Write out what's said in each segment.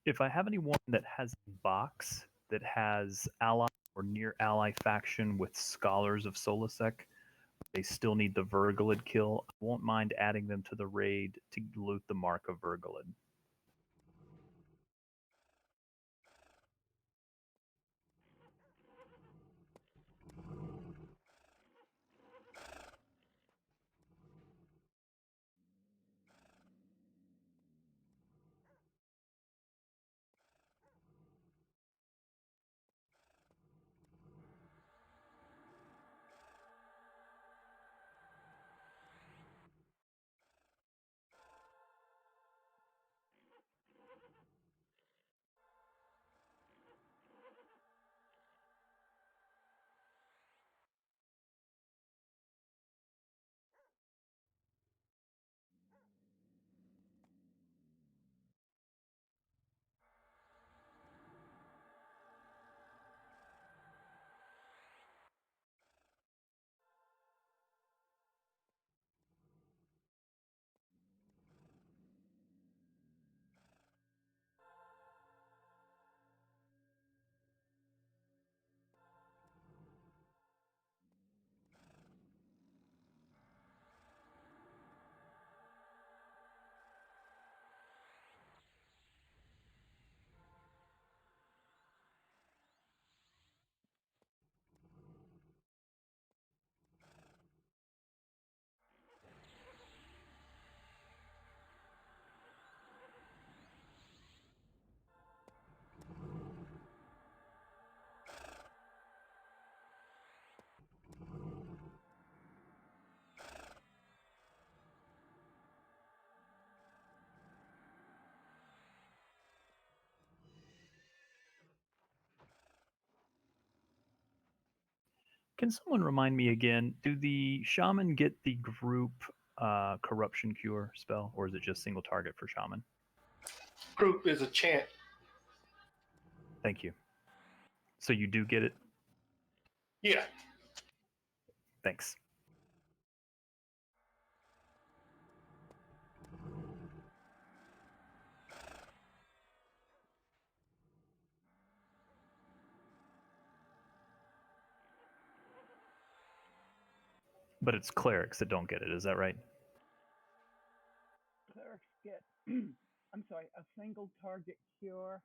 If I have anyone that has a box that has ally or near ally faction with Scholars of Solasec, they still need the Vergalid kill. I won't mind adding them to the raid to loot the mark of Vergalid. Can someone remind me again? Do the shaman get the group corruption cure spell, or is it just single target for shaman? Group is a chant. Thank you. So you do get it? Yeah. Thanks. But it's clerics that don't get it, is that right? Clerics get, I'm sorry, a single target cure.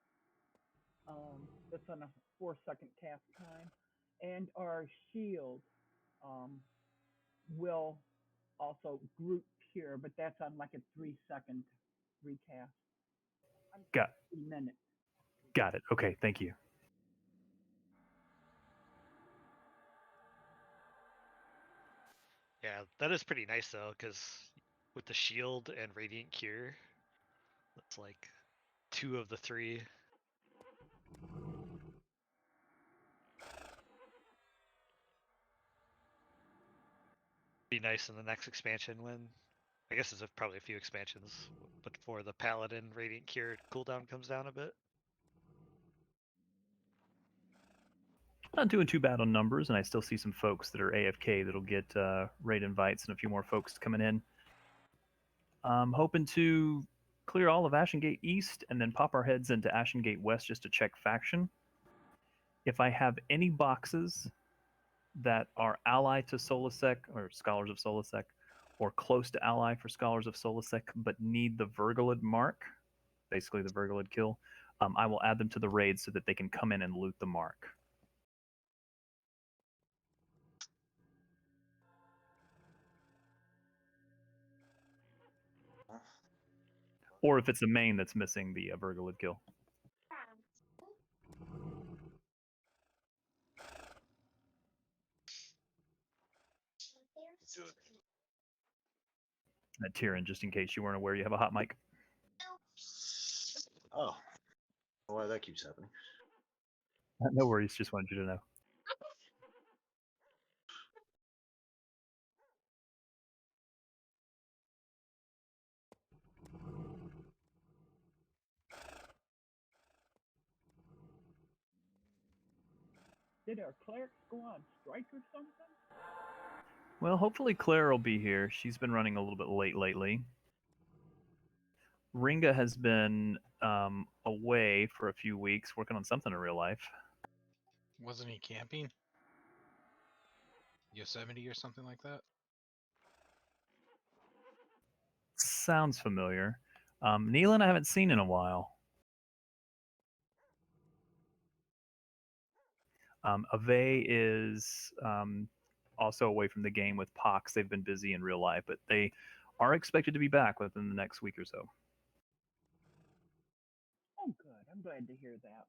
That's on a 4-second cast time, and our shield will also group cure, but that's on like a 3-second recast. Got 3 minutes. Got it. Okay, thank you. Yeah, that is pretty nice though, because with the shield and radiant cure, that's like 2 of the 3. Be nice in the next expansion when, I guess it's probably a few expansions, but before the paladin radiant cure cooldown comes down a bit. Not doing too bad on numbers, and I still see some folks that are AFK that'll get raid invites and a few more folks coming in. I'm hoping to clear all of Ashengate East and then pop our heads into Ashengate West just to check faction. If I have any boxes that are ally to Solasec or Scholars of Solasec, or close to ally for Scholars of Solasec, but need the Vergalid mark, basically the Vergalid kill, I will add them to the raid so that they can come in and loot the mark. Or if it's a main that's missing the Vergalid kill. Tyrion, just in case you weren't aware, you have a hot mic. Oh, why that keeps happening? No worries, just wanted you to know. Did our clerics go on strike or something? Well, hopefully Claire will be here. She's been running a little bit late lately. Ringa has been away for a few weeks working on something in real life. Wasn't he camping? Yosemite or something like that? Sounds familiar. Neelan, I haven't seen in a while. Ave is also away from the game with Pox. They've been busy in real life, but they are expected to be back within the next week or so. Oh, good. I'm glad to hear that.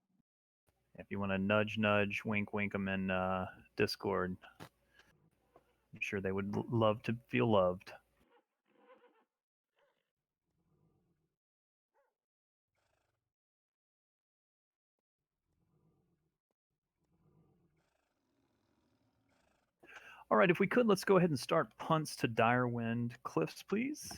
If you want to nudge, wink them in Discord, I'm sure they would love to feel loved. All right, if we could, let's go ahead and start punts to Direwind Cliffs, please.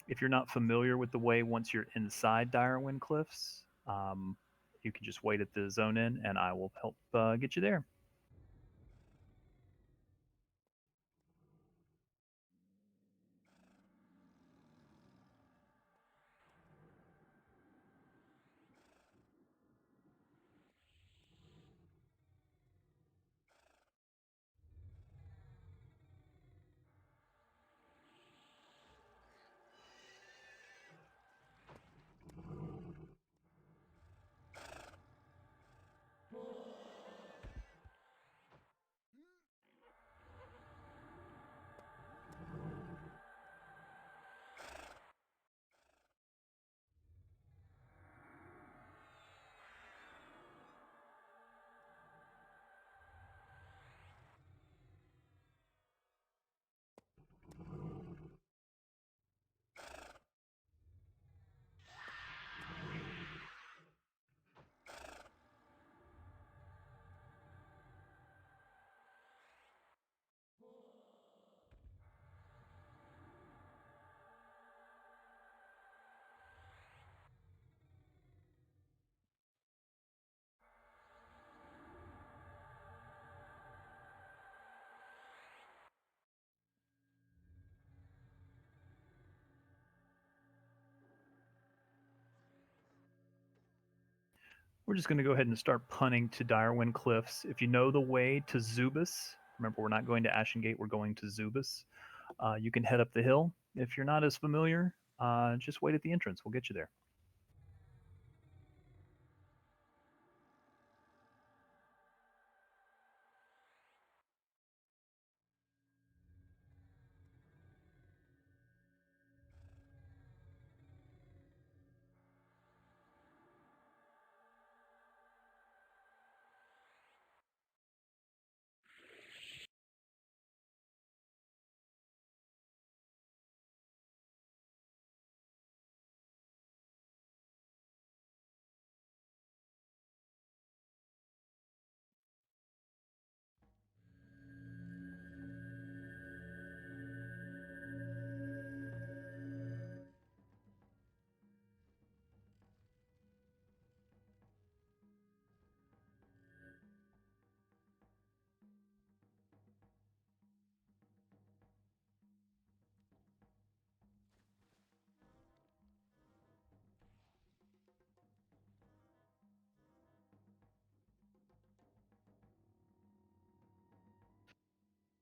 If you're not familiar with the way, once you're inside Direwind Cliffs, you can just wait at the zone in, and I will help get you there. We're just going to go ahead and start punting to Direwind Cliffs. If you know the way to Zubus, remember we're not going to Ashengate, we're going to Zubus. You can head up the hill. If you're not as familiar, just wait at the entrance. We'll get you there.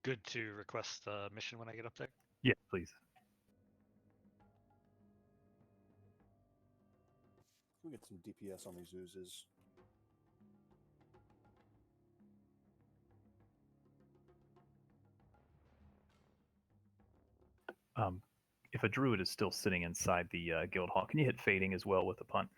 Good to request the mission when I get up there. Yeah, please. We get some DPS on these oozes. If a druid is still sitting inside the guild hall, can you hit fading as well with a punt?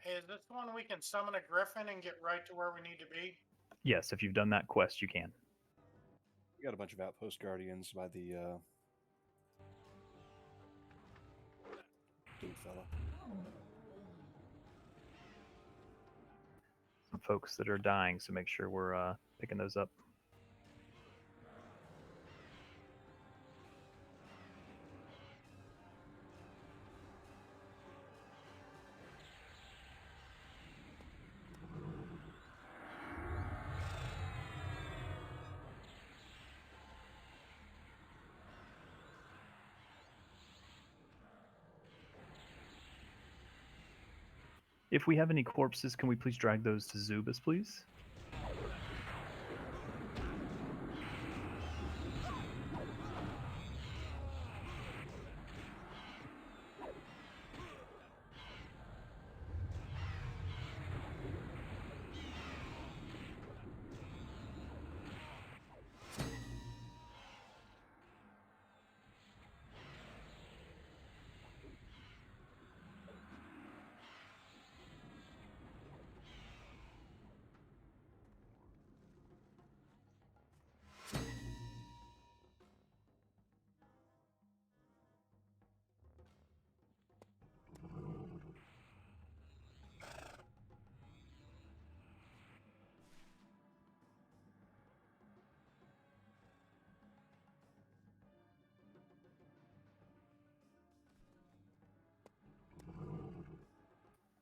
Is this one we can summon a griffin and get right to where we need to be? Yes, if you've done that quest, you can. We got a bunch of outpost guardians by the dude fella. Some folks that are dying, so make sure we're picking those up. If we have any corpses, can we please drag those to Zubus, please?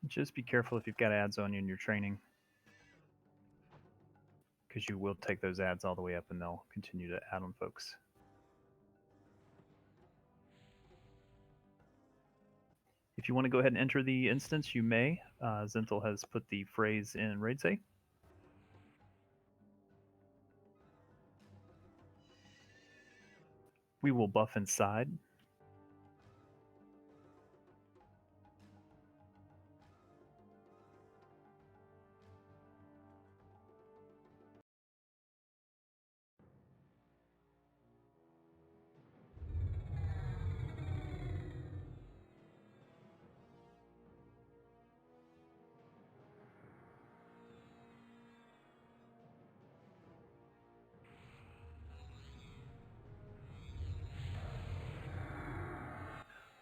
Just be careful if you've got ads on you in your training, because you will take those ads all the way up and they'll continue to add on folks. If you want to go ahead and enter the instance, you may. Zenthal has put the phrase in raid say. We will buff inside.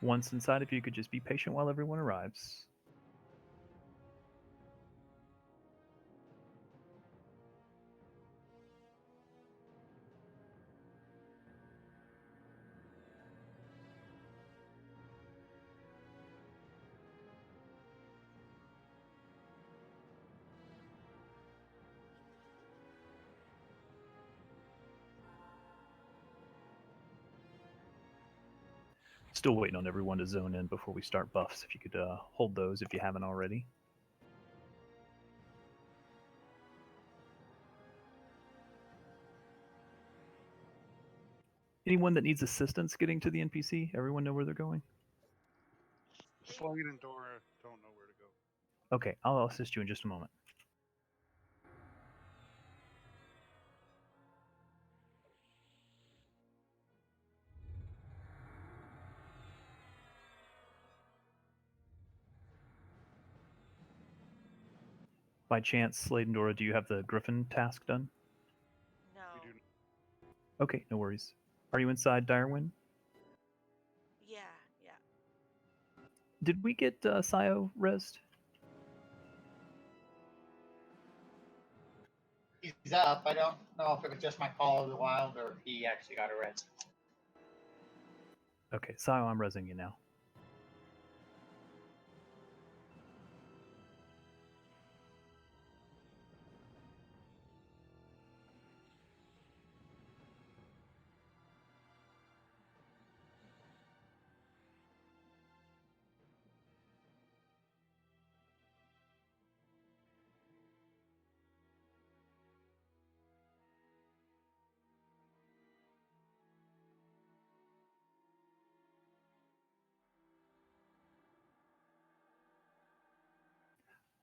Once inside, if you could just be patient while everyone arrives. Still waiting on everyone to zone in before we start buffs. If you could hold those if you haven't already. Anyone that needs assistance getting to the NPC? Everyone know where they're going? Slade and Dora don't know where to go. Okay, I'll assist you in just a moment. By chance, Slade and Dora, do you have the Griffin task done? We No. do. Okay, no worries. Are you inside Direwin? Yeah, yeah. Did we get Sio resed? He's up. I don't know if it was just my call of the wild or if he actually got arrested. Okay, Sio, I'm resing you now.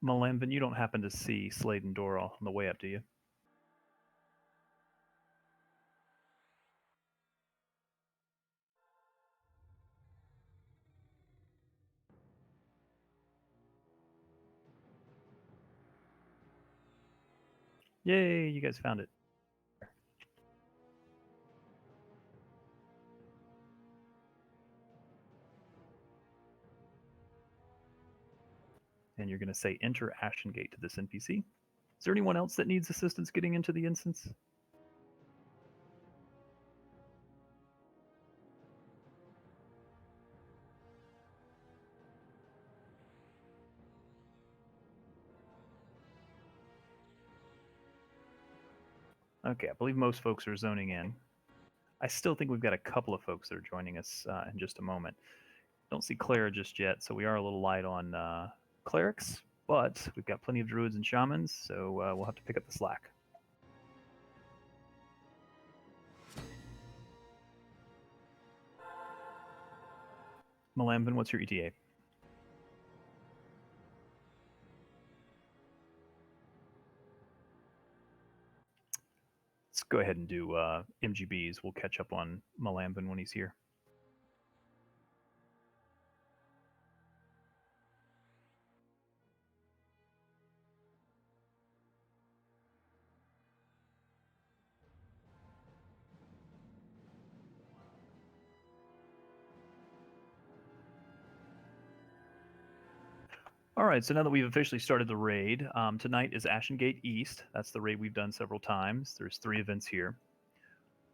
Malambin, you don't happen to see Slade and Dora on the way up, do you? Yay, you guys found it. And you're going to say enter Ashengate to this NPC. Is there anyone else that needs assistance getting into the instance? Okay, I believe most folks are zoning in. I still think we've got a couple of folks that are joining us in just a moment. Don't see Clara just yet, so we are a little light on clerics, but we've got plenty of druids and shamans, so we'll have to pick up the slack. Malambin, what's your ETA? Let's go ahead and do MGBs. We'll catch up on Malambin when he's here. All right, so now that we've officially started the raid, tonight is Ashengate East. That's the raid we've done several times. There's 3 events here.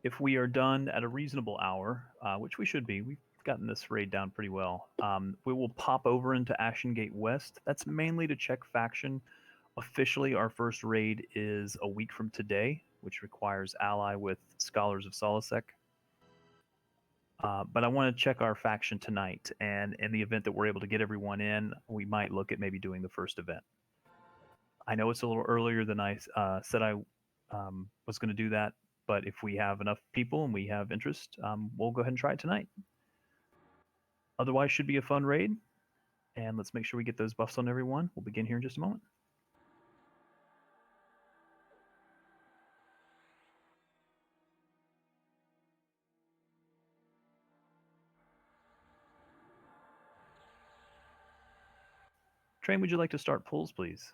If we are done at a reasonable hour, which we should be, we've gotten this raid down pretty well, we will pop over into Ashengate West. That's mainly to check faction. Officially, our first raid is a week from today, which requires ally with Scholars of Solasec. But I want to check our faction tonight, and in the event that we're able to get everyone in, we might look at maybe doing the first event. I know it's a little earlier than I said I was going to do that, but if we have enough people and we have interest, we'll go ahead and try it tonight. Otherwise, should be a fun raid, and let's make sure we get those buffs on everyone. We'll begin here in just a moment. Train, would you like to start pulls, please?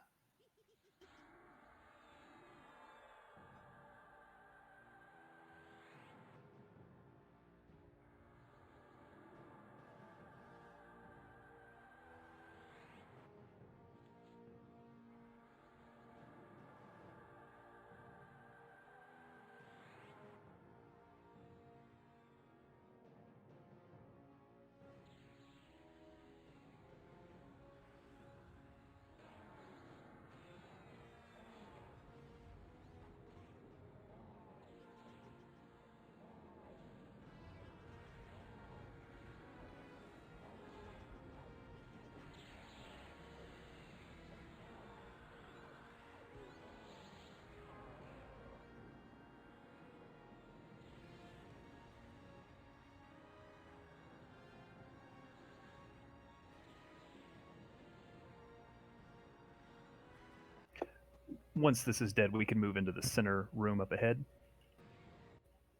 Once this is dead, we can move into the center room up ahead,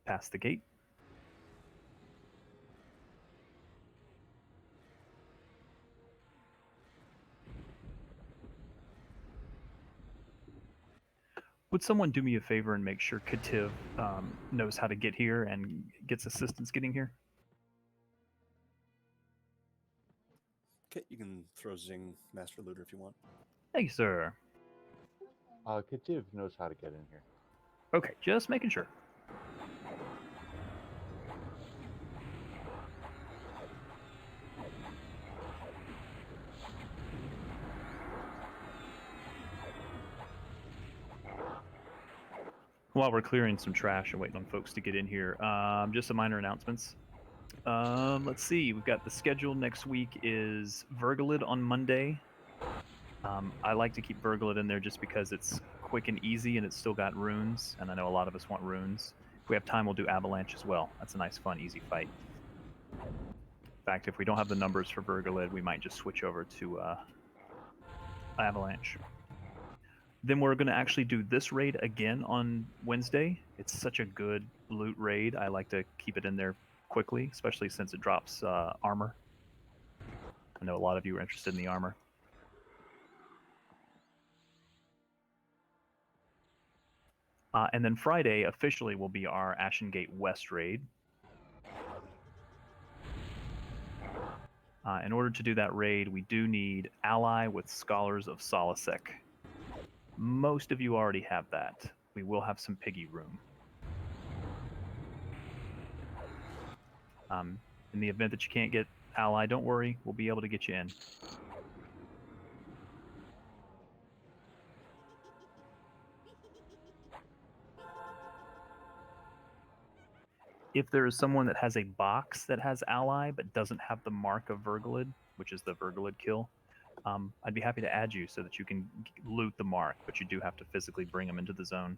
past the gate. Would someone do me a favor and make sure Kativ knows how to get here and gets assistance getting here? Okay, you can throw Zing Master Looter if you want. Thank you, sir. Kativ knows how to get in here. Okay, just making sure. While we're clearing some trash and waiting on folks to get in here, just some minor announcements. Let's see, we've got the schedule next week is Vergalid on Monday. I like to keep Vergalid in there just because it's quick and easy and it's still got runes, and I know a lot of us want runes. If we have time, we'll do Avalanche as well. That's a nice, fun, easy fight. In fact, if we don't have the numbers for Vergalid, we might just switch over to Avalanche. Then we're going to actually do this raid again on Wednesday. It's such a good loot raid. I like to keep it in there quickly, especially since it drops armor. I know a lot of you are interested in the armor. And then Friday officially will be our Ashengate West raid. In order to do that raid, we do need ally with Scholars of Solasek. Most of you already have that. We will have some piggy room. In the event that you can't get ally, don't worry, we'll be able to get you in. If there is someone that has a box that has ally but doesn't have the mark of Vergalid, which is the Vergalid kill, I'd be happy to add you so that you can loot the mark, but you do have to physically bring them into the zone.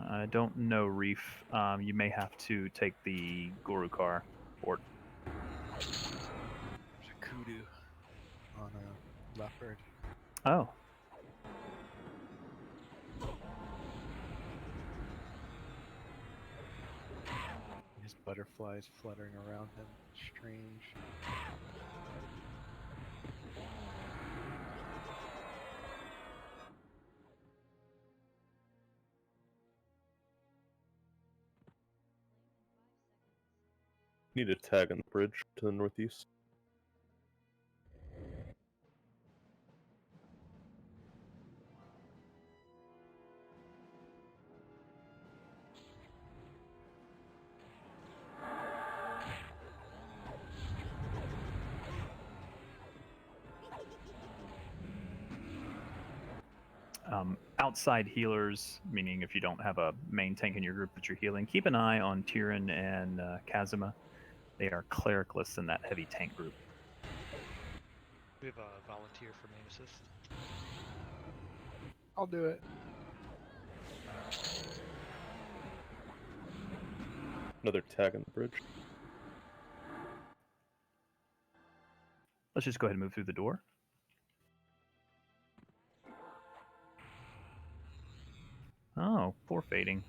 I don't know, Reef. You may have to take the Guru car port. There's a kudu on a leopard. Oh. His butterflies fluttering around him. Strange. Need a tag on the bridge to the northeast. Outside healers, meaning if you don't have a main tank in your group that you're healing, keep an eye on Tyrion and Kazuma. They are clericalists in that heavy tank group. We have a volunteer for main assist. I'll do it. Another tag on the bridge. Let's just go ahead and move through the door. Oh, poor fading.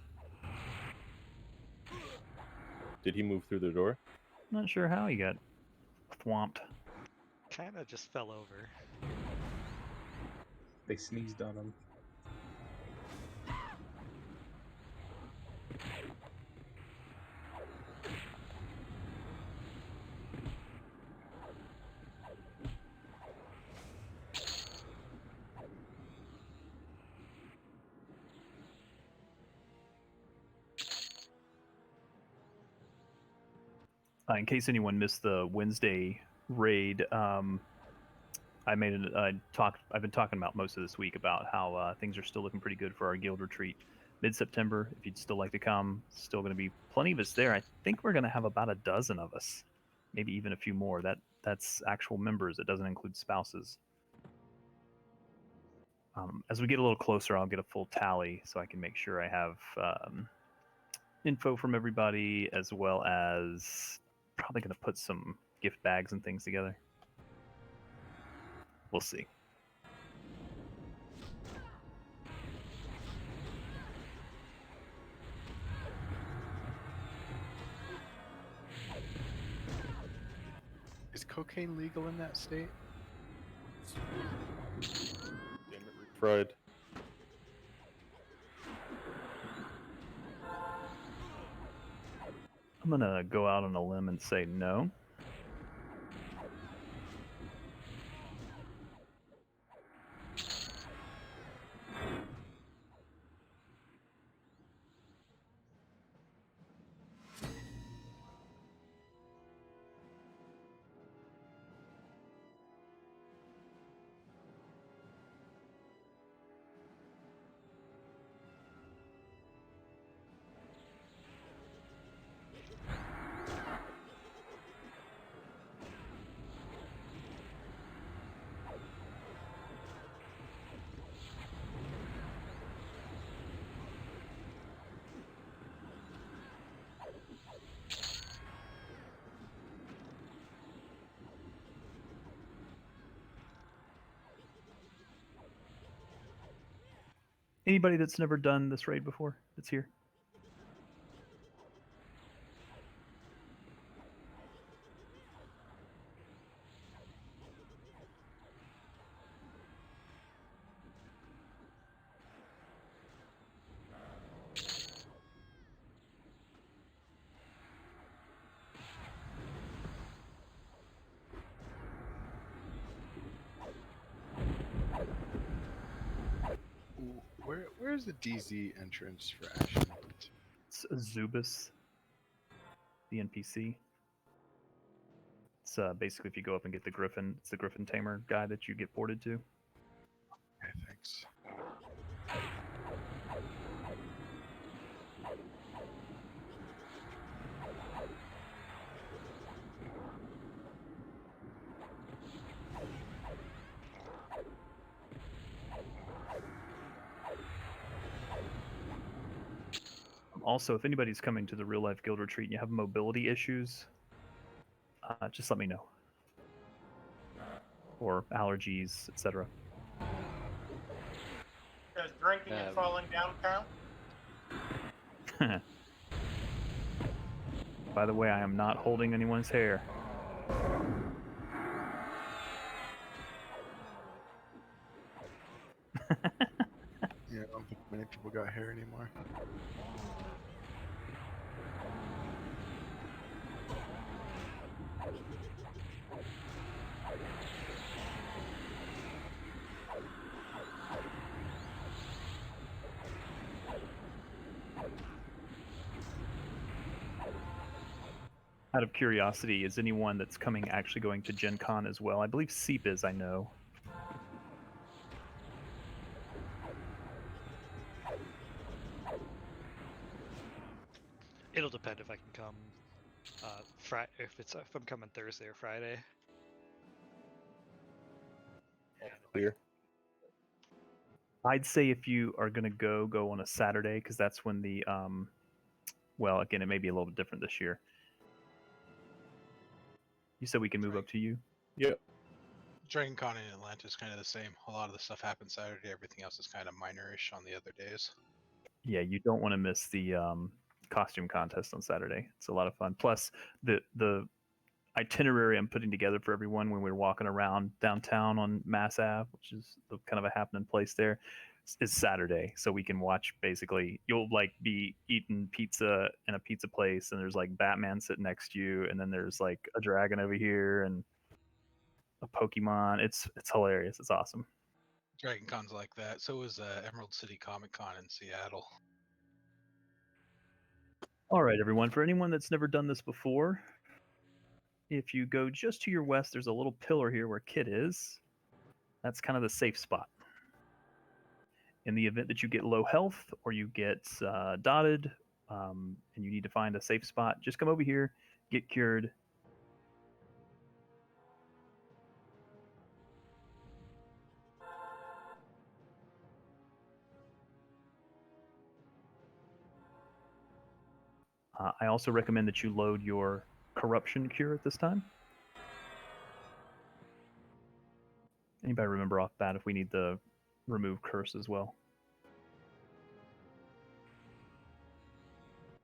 Did he move through the door? Not sure how he got thwomped. Kinda just fell over. They sneezed on him. In case anyone missed the Wednesday raid, I've been talking about most of this week about how things are still looking pretty good for our guild retreat mid-September. If you'd still like to come, still going to be plenty of us there. I think we're going to have about a dozen of us, maybe even a few more. That's actual members. It doesn't include spouses. As we get a little closer, I'll get a full tally so I can make sure I have info from everybody, as well as probably going to put some gift bags and things together. We'll see. Is cocaine legal in that state? Damn it, fried. I'm going to go out on a limb and say no. Anybody that's never done this raid before that's here? Where's the DZ entrance for Ashengate? It's Zubus, the NPC. It's basically if you go up and get the Griffin, it's the Griffin Tamer guy that you get ported to. Okay, thanks. Also, if anybody's coming to the real life guild retreat and you have mobility issues, just let me know. Or allergies, etc. Does drinking and falling down count? By the way, I am not holding anyone's hair. Yeah, I don't think many people got hair anymore. Out of curiosity, is anyone that's coming actually going to Gen Con as well? I believe Seep is, I know. It'll depend if I can come. If I'm coming Thursday or Friday. Clear. I'd say if you are going to go on a Saturday, because that's when the, well, again, it may be a little bit different this year. You said we can move up to you? Yep. Dragon Con in Atlanta is kind of the same. A lot of the stuff happens Saturday. Everything else is kind of minorish on the other days. Yeah, you don't want to miss the costume contest on Saturday. It's a lot of fun. Plus, the itinerary I'm putting together for everyone when we're walking around downtown on Mass Ave, which is kind of a happening place there, is Saturday. So we can watch, basically, you'll like be eating pizza in a pizza place and there's like Batman sitting next to you, and then there's like a dragon over here and a Pokemon. It's hilarious. It's awesome. Dragon Con's like that. So is Emerald City Comic Con in Seattle. All right, everyone. For anyone that's never done this before, if you go just to your west, there's a little pillar here where Kit is. That's kind of the safe spot. In the event that you get low health or you get dotted and you need to find a safe spot, just come over here, get cured. I also recommend that you load your corruption cure at this time. Anybody remember off bat if we need the remove curse as well?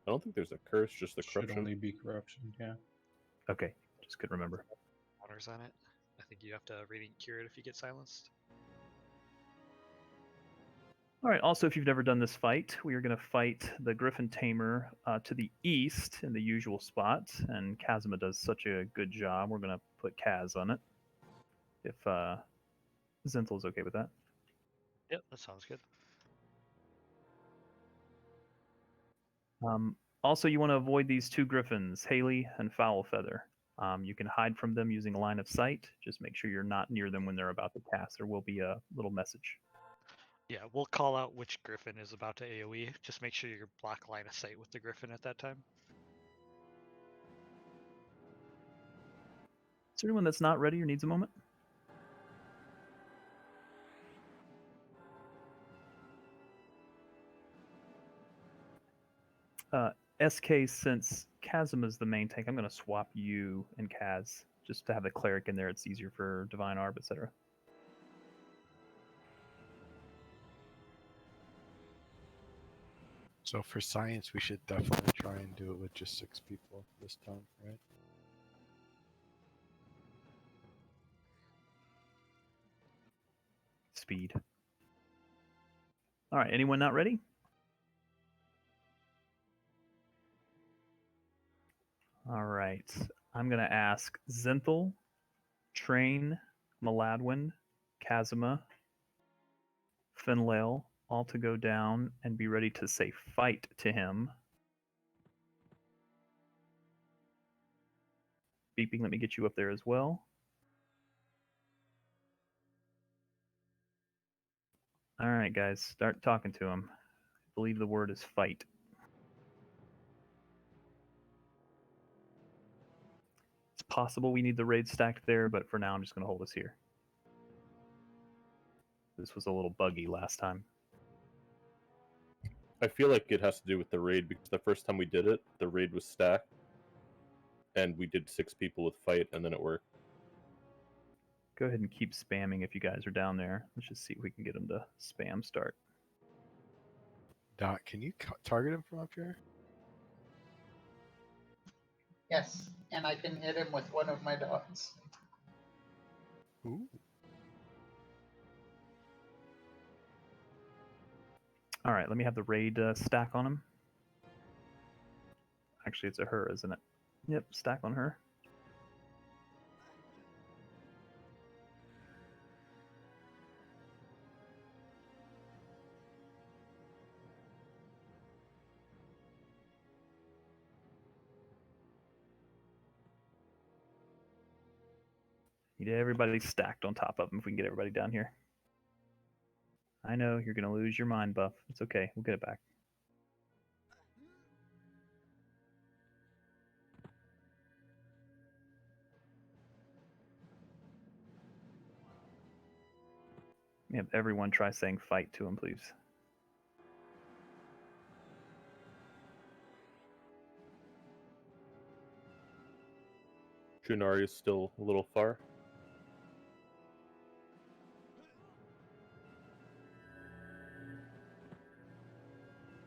I don't think there's a curse, just the Should corruption. only be corruption, yeah. Okay, just couldn't remember. Honors on it. I think you have to radiant cure it if you get silenced. All right, also, if you've never done this fight, we are going to fight the Griffin Tamer to the east in the usual spot, and Kazuma does such a good job. We're going to put Kaz on it, if Zenthal's okay with that. Yep, that sounds good. Also, you want to avoid these two Griffins, Haley and Foulfeather. You can hide from them using line of sight. Just make sure you're not near them when they're about to cast. There will be a little message. Yeah, we'll call out which Griffin is about to AoE. Just make sure you're block line of sight with the Griffin at that time. Is there anyone that's not ready or needs a moment? SK, since Chasm is the main tank, I'm going to swap you and Kaz just to have the cleric in there. It's easier for Divine Arb, etc. So for science, we should definitely try and do it with just 6 people this time, right? Speed. All right, anyone not ready? All right, I'm going to ask Zenthal, Train, Maladwin, Kazuma, Finlail, all to go down and be ready to say fight to him. Beeping, let me get you up there as well. All right, guys, start talking to him. I believe the word is fight. It's possible we need the raid stacked there, but for now I'm just going to hold us here. This was a little buggy last time. I feel like it has to do with the raid because the first time we did it, the raid was stacked, and we did 6 people with fight, and then it worked. Go ahead and keep spamming if you guys are down there. Let's just see if we can get them to spam start. Doc, can you target him from up here? Yes, and I can hit him with one of my dots. Ooh. All right, let me have the raid stack on him. Actually, it's a her, isn't it? Yep, stack on her. Need everybody stacked on top of him if we can get everybody down here. I know you're going to lose your mind buff. It's okay. We'll get it back. Have everyone try saying fight to him, please. Junari is still a little far.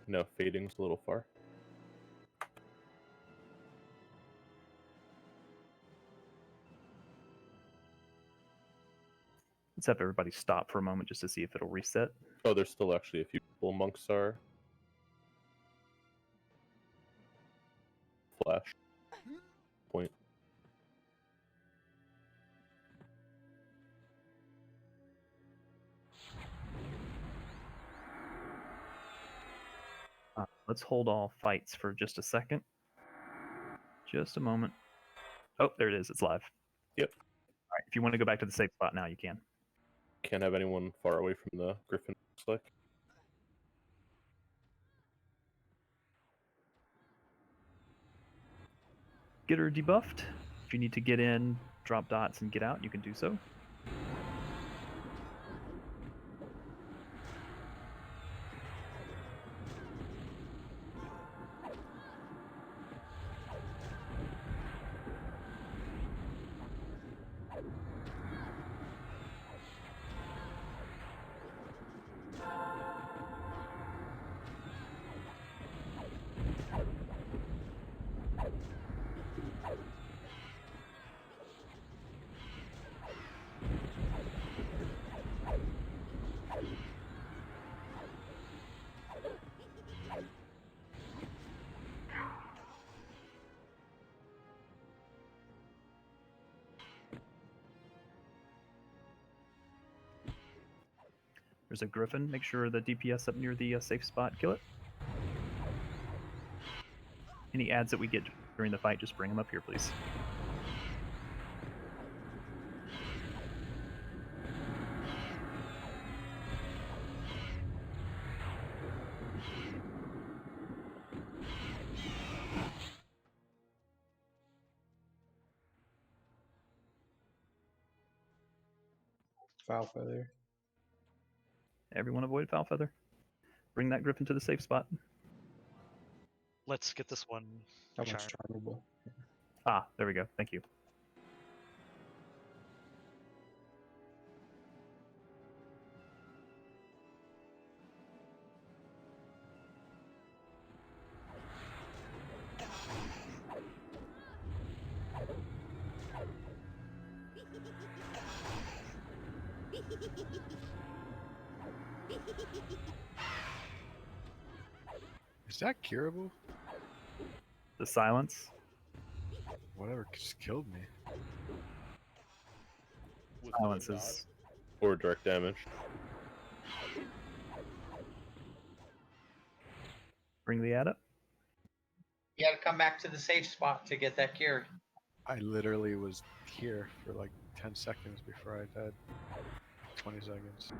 No, fading's a little far. Let's have everybody stop for a moment just to see if it'll reset. Oh, there's still actually a few people. Monks are. Flash. Point. Let's hold all fights for just a second. Just a moment. Oh, there it is. It's live. Yep. All right. If you want to go back to the safe spot now, you can. Can't have anyone far away from the griffin, looks like. Get her debuffed. If you need to get in, drop dots, and get out, you can do so. There's a griffin. Make sure the DPS up near the safe spot. Kill it. Any ads that we get during the fight, just bring them up here, please. Foul feather. Everyone avoid foul feather. Bring that griffin to the safe spot. Let's get this one. That one's charmable. Ah, there we go. Thank you. Is that curable? The silence. Whatever just killed me. Silence is... Or direct damage. Bring the ad up. You got to come back to the safe spot to get that cured. I literally was here for like 10 seconds before I died. 20 seconds.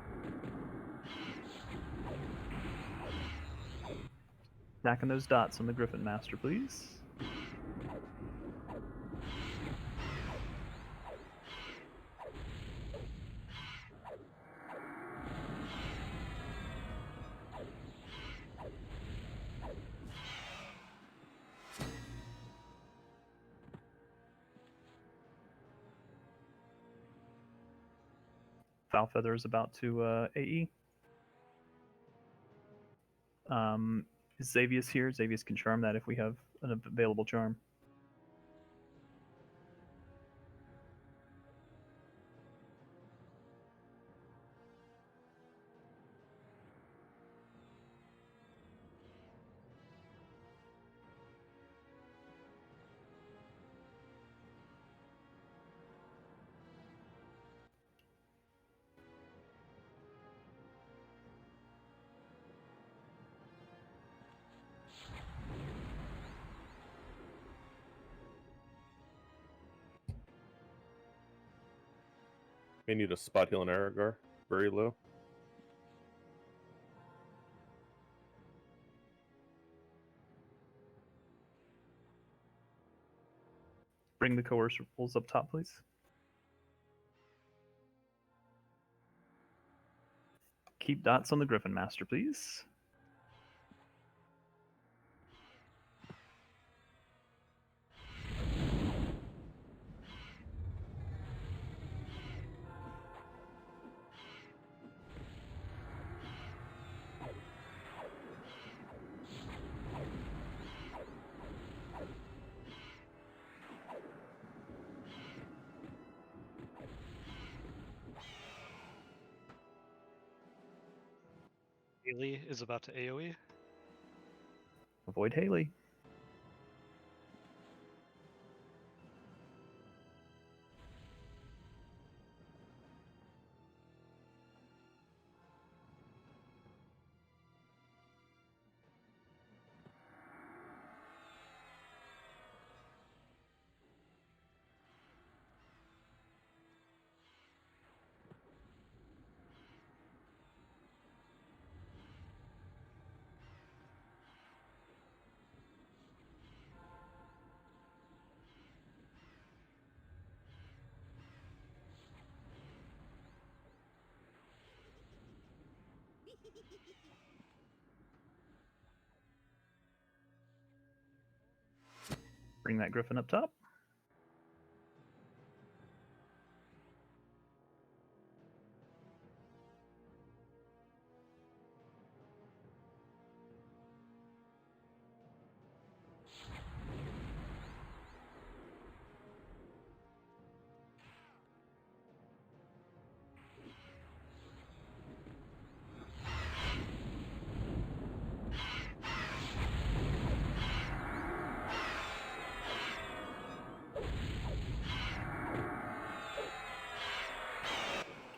Stacking those dots on the Griffin Master, please. Foulfeather is about to AE. Is Xavius here? Xavius can charm that if we have an available charm. May need a spot heal on Aragar. Very low. Bring the coercibles up top, please. Keep dots on the Griffin Master, please. Haley is about to AoE. Avoid Haley. Bring that Griffin up top.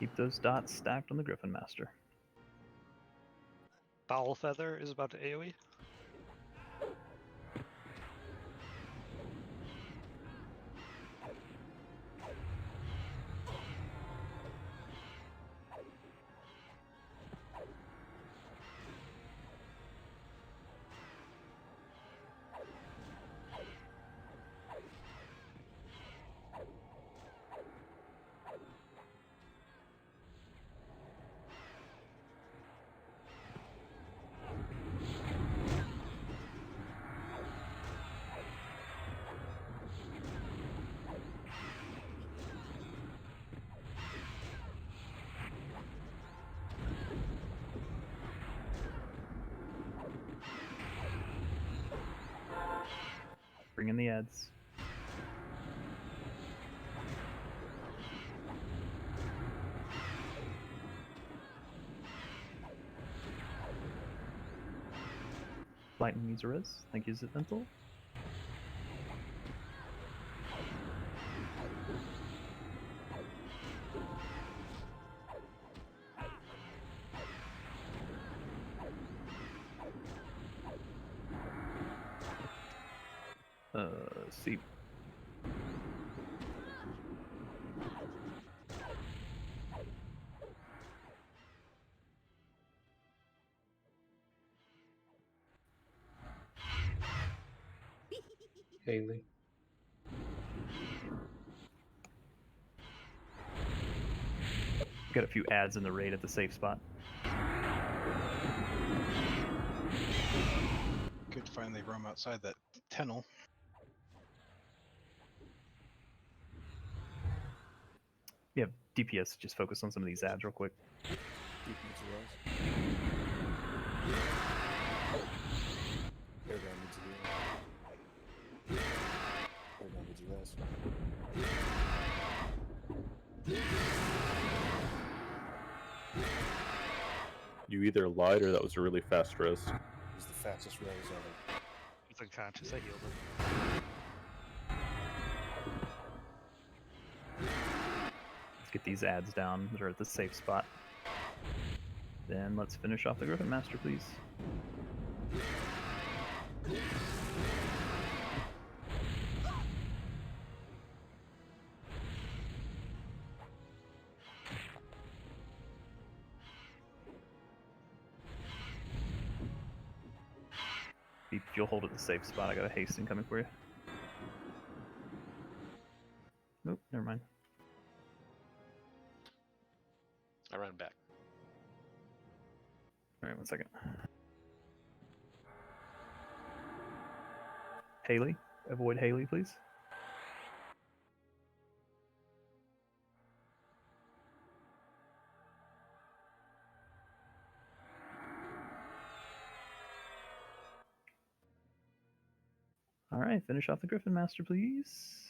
Keep those dots stacked on the Griffin Master. Foulfeather is about to AoE. Bring in the ads. Lightning needs a res. Thank you, Zenthal. See. Haley. Got a few ads in the raid at the safe spot. Could finally roam outside that tunnel. Yeah, DPS, just focus on some of these ads real quick. DPS res. Airgun needs a heal. Airgun needs a res. You either lied or that was a really fast res. He's the fastest res ever. He's unconscious. I healed him. Let's get these ads down that are at the safe spot. Then let's finish off the Griffin Master, please. If you'll hold at the safe spot, I got a hasten coming for you. Nope, never mind. I run back. Alright, 1 second. Haley, avoid Haley, please. Alright, finish off the Griffin Master, please.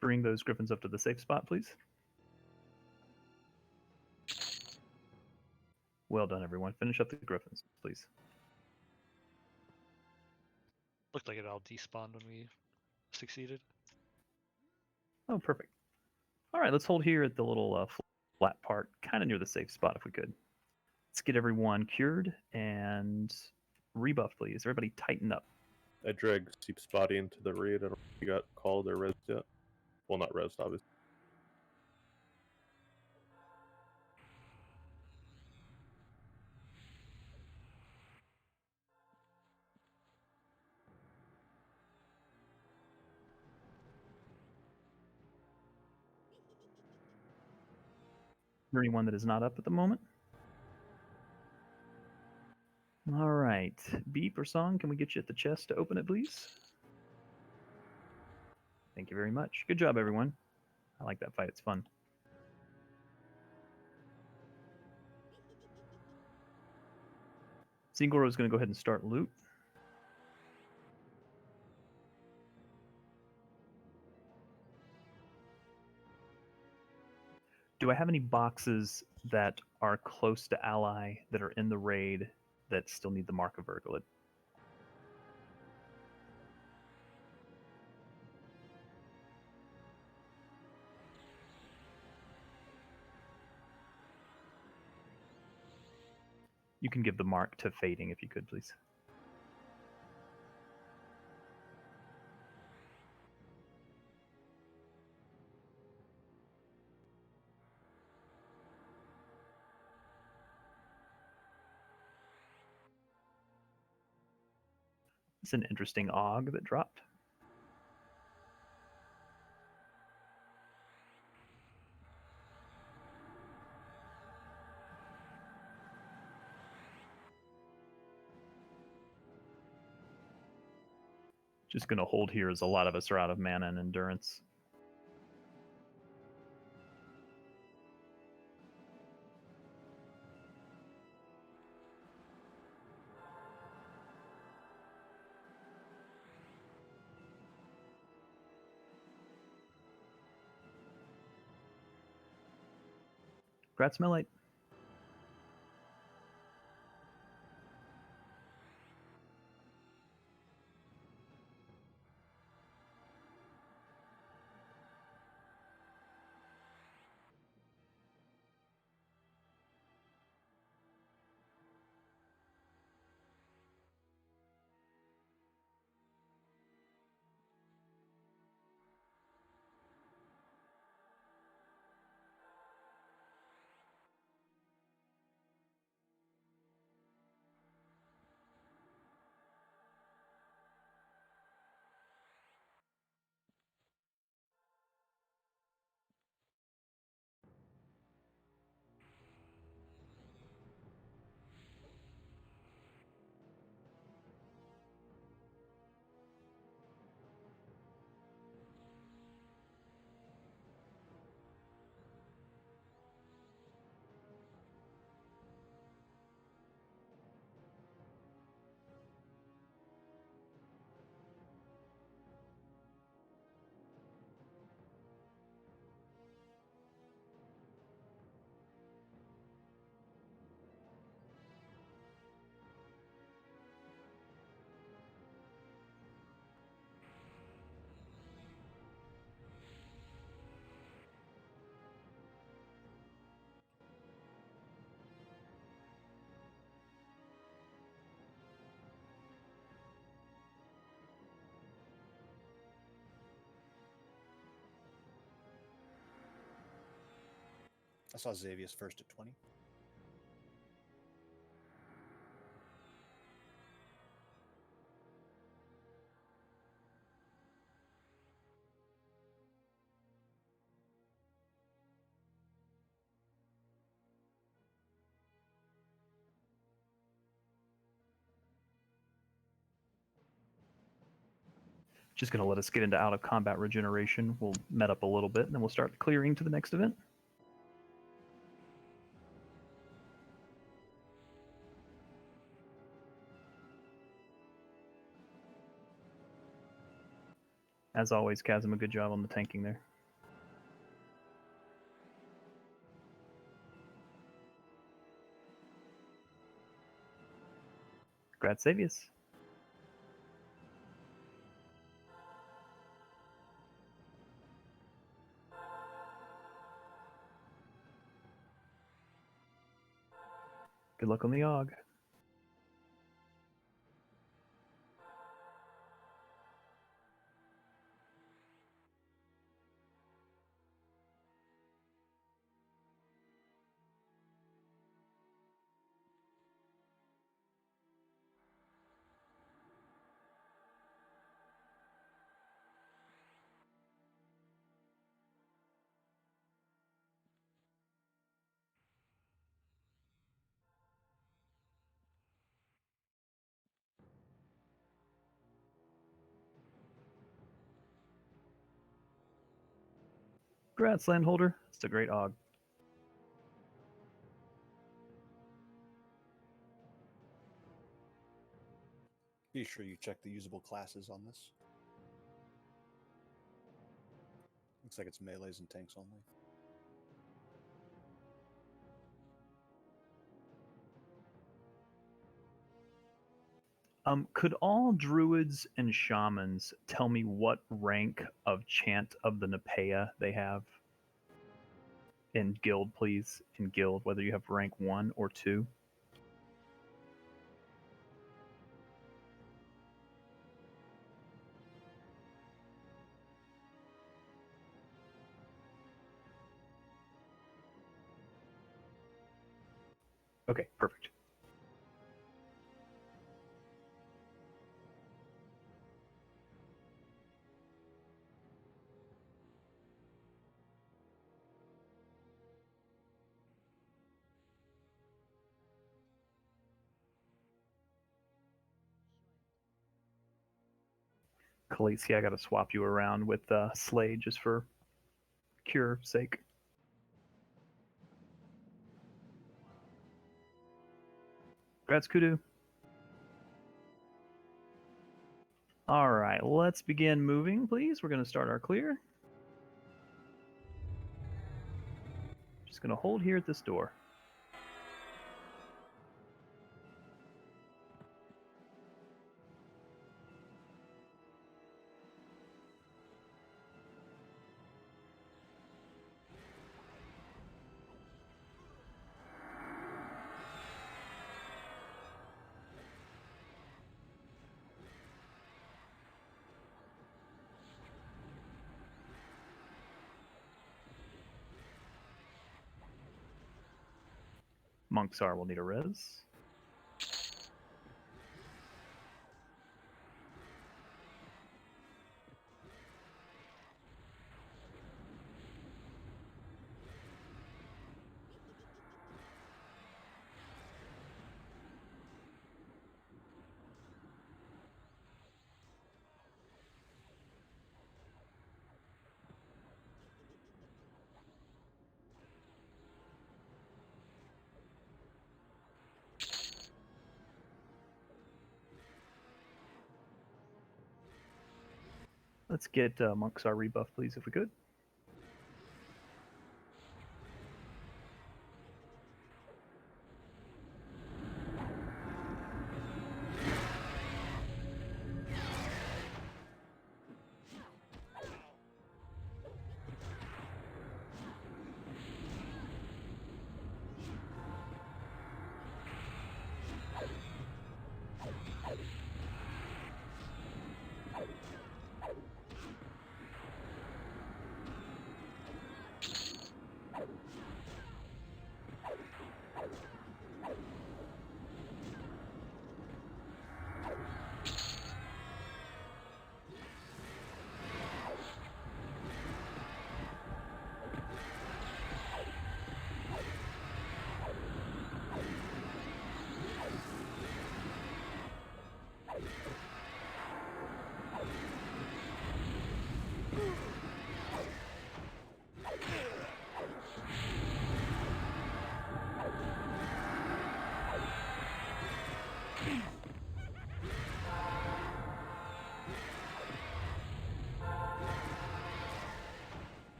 Bring those Griffins up to the safe spot, please. Well done, everyone. Finish up the Griffins, please. Looked like it all despawned when we succeeded. Oh, perfect. All right, let's hold here at the little flat part, kind of near the safe spot if we could. Let's get everyone cured and rebuffed, please. Everybody tighten up. I dragged Steep Spotty into the raid. I don't know if he got called or rezzed yet. Well, not rezzed, obviously. Is there anyone that is not up at the moment? All right. Beep or Song, can we get you at the chest to open it, please? Thank you very much. Good job, everyone. I like that fight. It's fun. Zingoro is going to go ahead and start loot. Do I have any boxes that are close to ally that are in the raid that still need the mark of Vergalid? You can give the mark to Fading if you could, please. It's an interesting AUG that dropped. Just going to hold here as a lot of us are out of mana and endurance. Congrats, Mellite. I saw Xavius first at 20. Just going to let us get into out of combat regeneration. We'll met up a little bit, and then we'll start clearing to the next event. As always, Chasm, a good job on the tanking there. Congrats, Xavius. Good luck on the AUG. Congrats, Landholder. It's a great AUG. Be sure you check the usable classes on this. Looks like it's melees and tanks only. Could all druids and shamans tell me what rank of Chant of the Nepea they have? In guild, please. In guild, whether you have rank 1 or 2. Okay, perfect. Khaleesi, I gotta swap you around with Slade just for cure sake. Congrats, Kudu. All right, let's begin moving, please. We're going to start our clear. Just Just going to hold here at this door. Monksar will need a res. Let's get Monksar rebuff, please, if we could.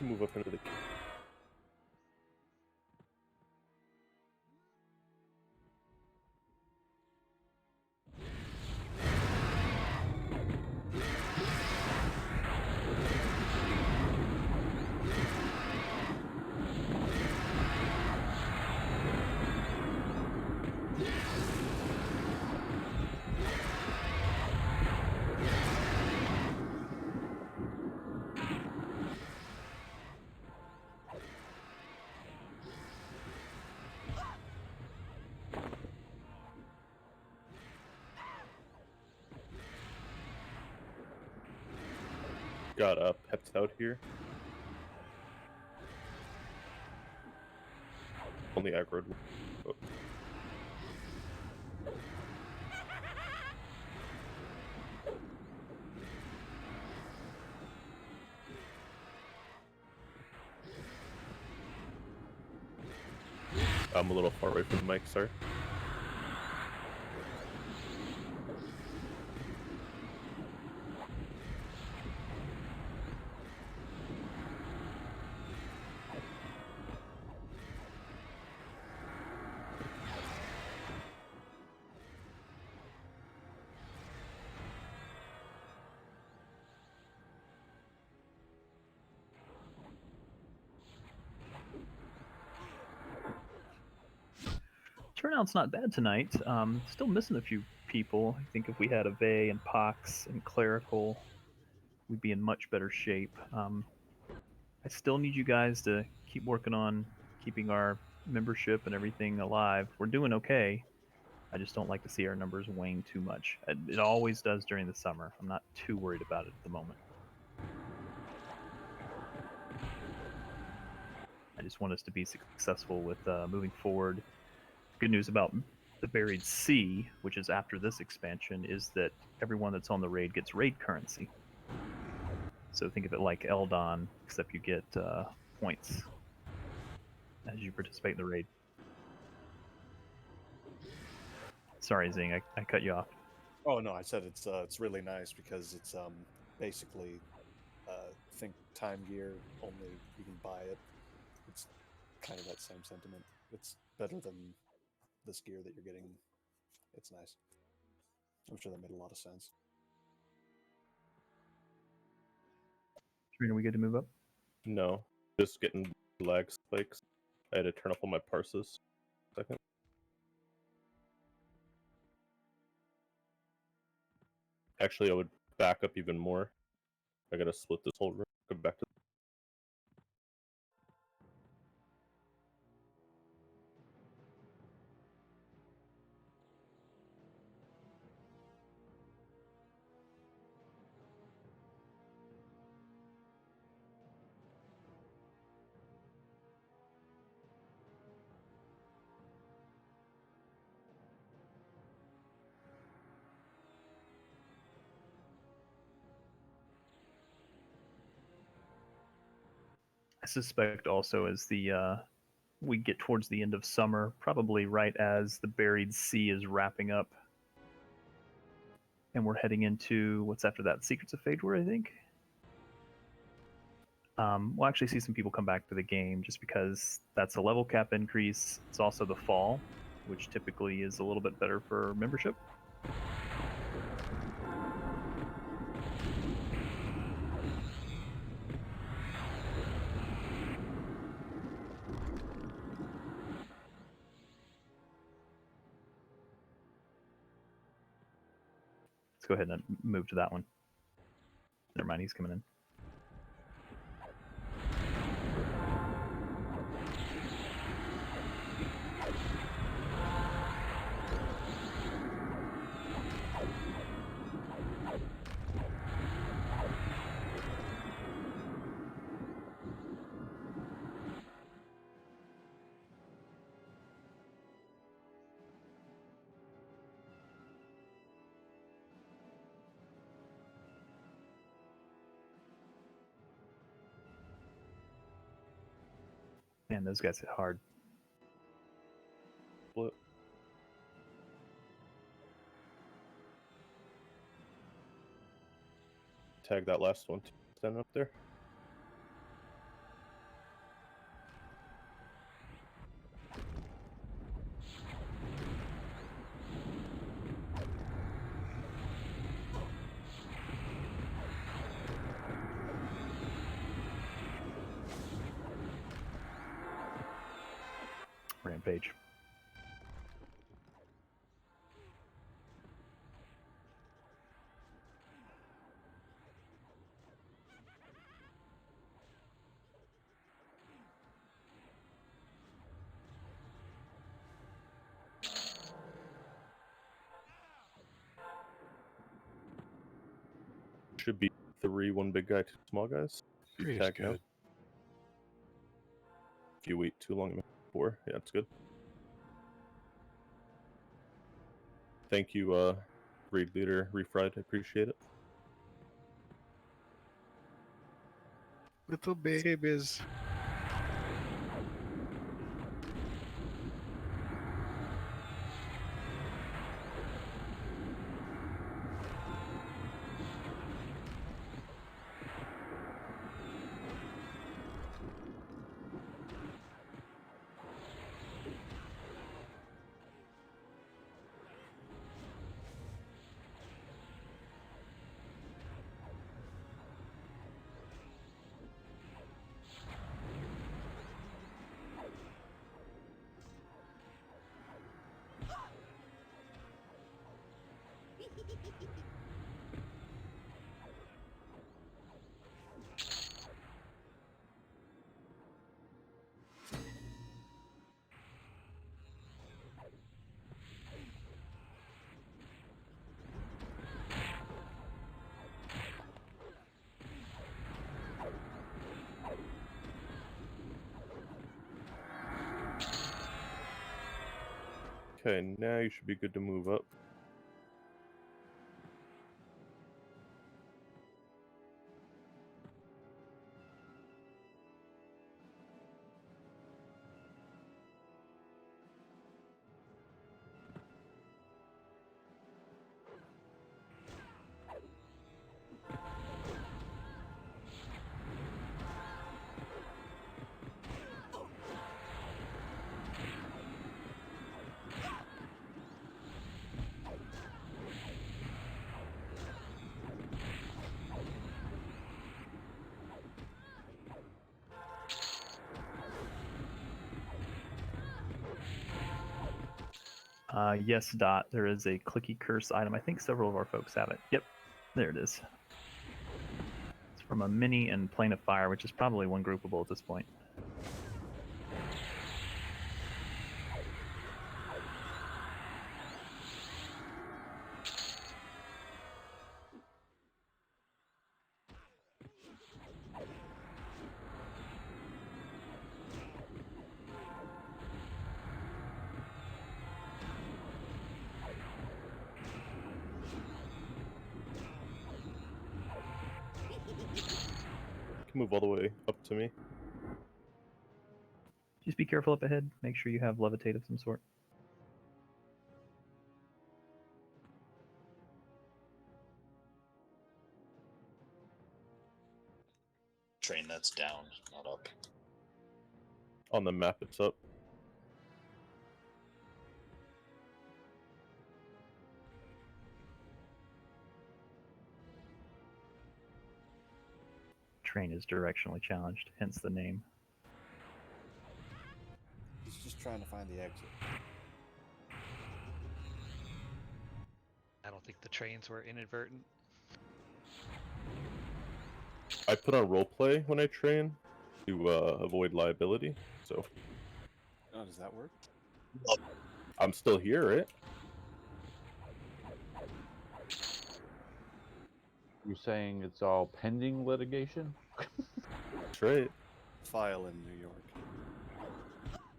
Move up into the got Peps out here. Only aggroed. Oh. I'm a little far away from the mic, sorry. Turnout's not bad tonight. Still missing a few people. I think if we had a Vey and Pox and Clerical, we'd be in much better shape. I still need you guys to keep working on keeping our membership and everything alive. We're doing okay. I just don't like to see our numbers wane too much. It always does during the summer. I'm not too worried about it at the moment. I just want us to be successful with moving forward. Good news about the Buried Sea, which is after this expansion, is that everyone that's on the raid gets raid currency. So think of it like Eldon, except you get points as you participate in the raid. Sorry, Zing, I cut you off. Oh no, I said it's really nice because it's basically think time gear, only you can buy it. It's kind of that same sentiment. It's better than this gear that you're getting. It's nice. I'm sure that made a lot of sense. Trina, we good to move up? No, just getting lag spikes. I had to turn up all my parses. Second. Actually, I would back up even more. I gotta split this whole room. Go back to. I suspect also as we get towards the end of summer, probably right as the Buried Sea is wrapping up, and we're heading into what's after that, Secrets of Fadewar, I think. We'll actually see some people come back to the game just because that's a level cap increase. It's also the fall, which typically is a little bit better for membership. Let's go ahead and move to that one. Never mind, he's coming in. Man, those guys hit hard. Split. Tag that last one. Standing up there. Rampage. Should be 3, 1 big guy, 2 small guys. You 3 is tag now. good. If you wait too long, you make 4. Yeah, it's good. Thank you, raid leader Refried. I appreciate it. Little babies. Okay, now you should be good to move up. Yes, Dot. There is a clicky curse item. I think several of our folks have it. Yep, there it is. It's from a mini and plane of fire, which is probably one groupable at this point. Can move all the way up to me. Just be careful up ahead. Make sure you have levitate of some sort. Train that's down, not up. On the map, it's up. Train is directionally challenged, hence the name. He's just trying to find the exit. I don't think the trains were inadvertent. I put on roleplay when I train to avoid liability, so... Oh, does that work? I'm still here, right? You're saying it's all pending litigation? That's right. File in New York.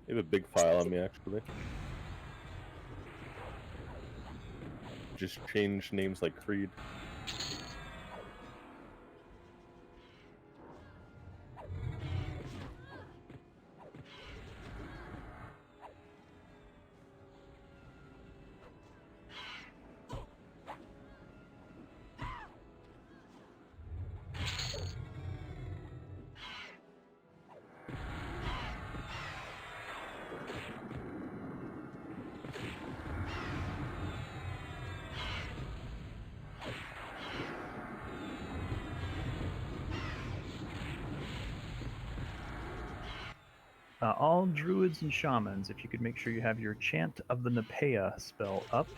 You have a big file on me, actually. Just change names like Creed. All druids and shamans, if you could make sure you have your Chant of the Nepea spell up,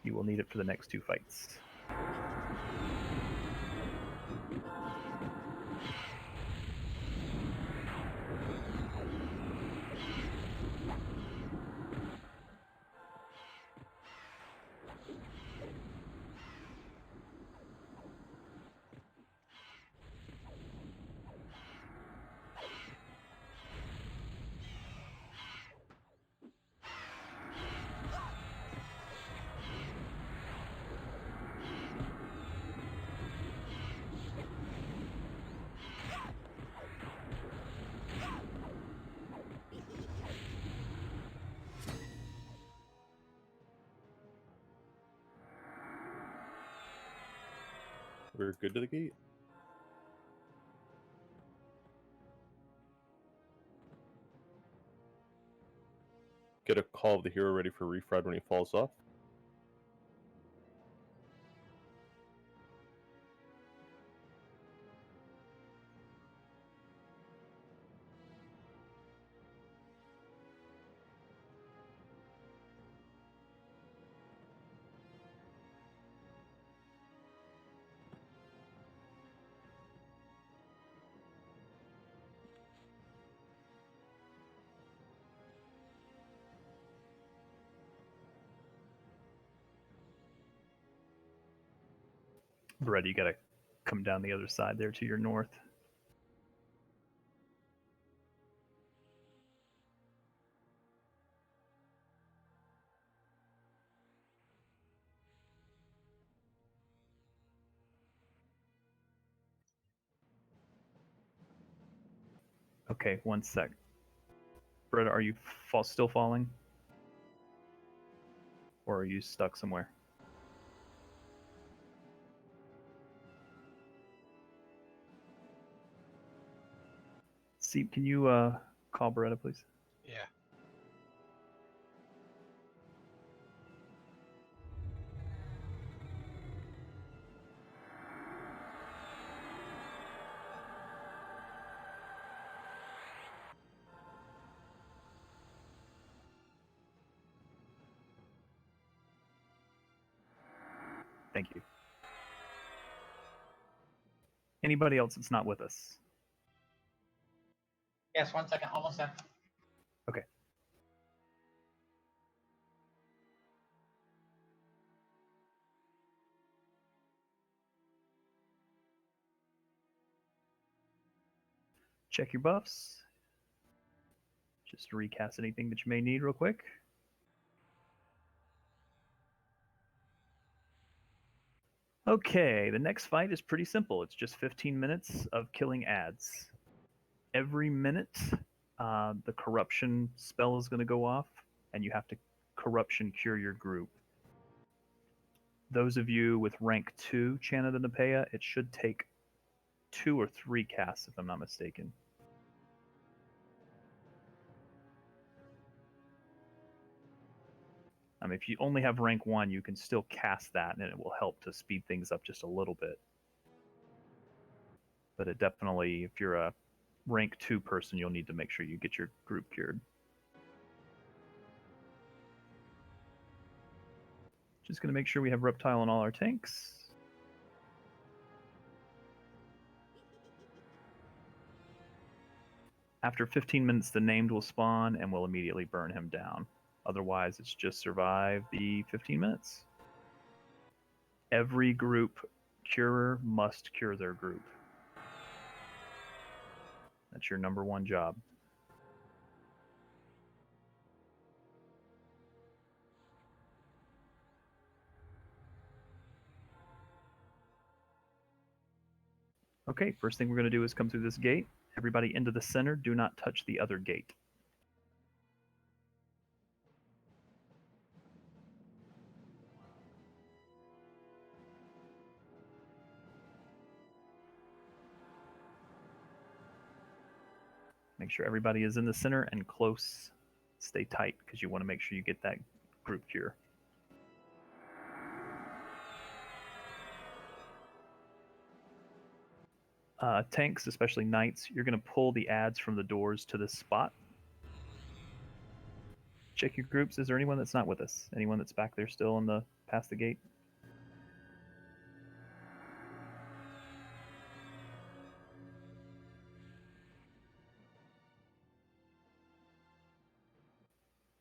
you will need it for the next two fights. We're good to the gate. Get a call of the hero ready for refried when he falls off. Brett, you gotta come down the other side there to your north. Okay, 1 sec. Brett, are you still falling? Or are you stuck somewhere? Seep, can you call Beretta, please? Yeah. Thank you. Anybody else that's not with us? Yes, 1 second, almost there. Okay. Check your buffs. Just recast anything that you may need real quick. Okay, the next fight is pretty simple. It's just 15 minutes of killing ads. Every minute, the corruption spell is going to go off, and you have to corruption cure your group. Those of you with rank 2 Chana the Nepea, it should take 2 or 3 casts, if I'm not mistaken. If you only have rank 1, you can still cast that, and it will help to speed things up just a little bit. But it definitely, if you're a rank 2 person, you'll need to make sure you get your group cured. Just going to make sure we have Reptile on all our tanks. After 15 minutes, the named will spawn and will immediately burn him down. Otherwise, it's just survive the 15 minutes. Every group curer must cure their group. That's your number 1 job. Okay, first thing we're going to do is come through this gate. Everybody into the center. Do not touch the other gate. Make sure everybody is in the center and close. Stay tight because you want to make sure you get that group cure. Tanks, especially knights, you're going to pull the ads from the doors to this spot. Check your groups. Is there anyone that's not with us? Anyone that's back there still in the past the gate?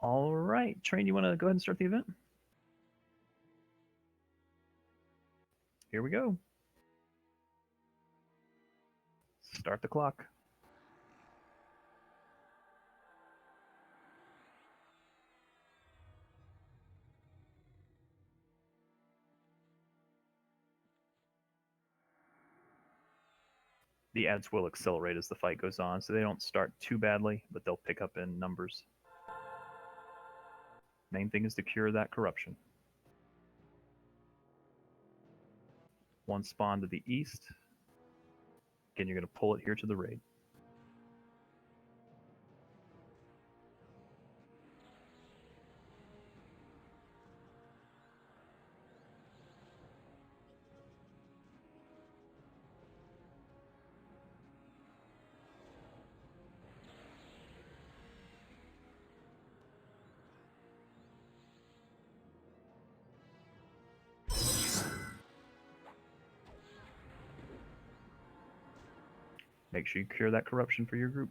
All right, Train, you want to go ahead and start the event? Here we go. Start the clock. The ads will accelerate as the fight goes on, so they don't start too badly, but they'll pick up in numbers. Main thing is to cure that corruption. 1 spawn to the east. Again, you're going to pull it here to the raid. Make sure you cure that corruption for your group.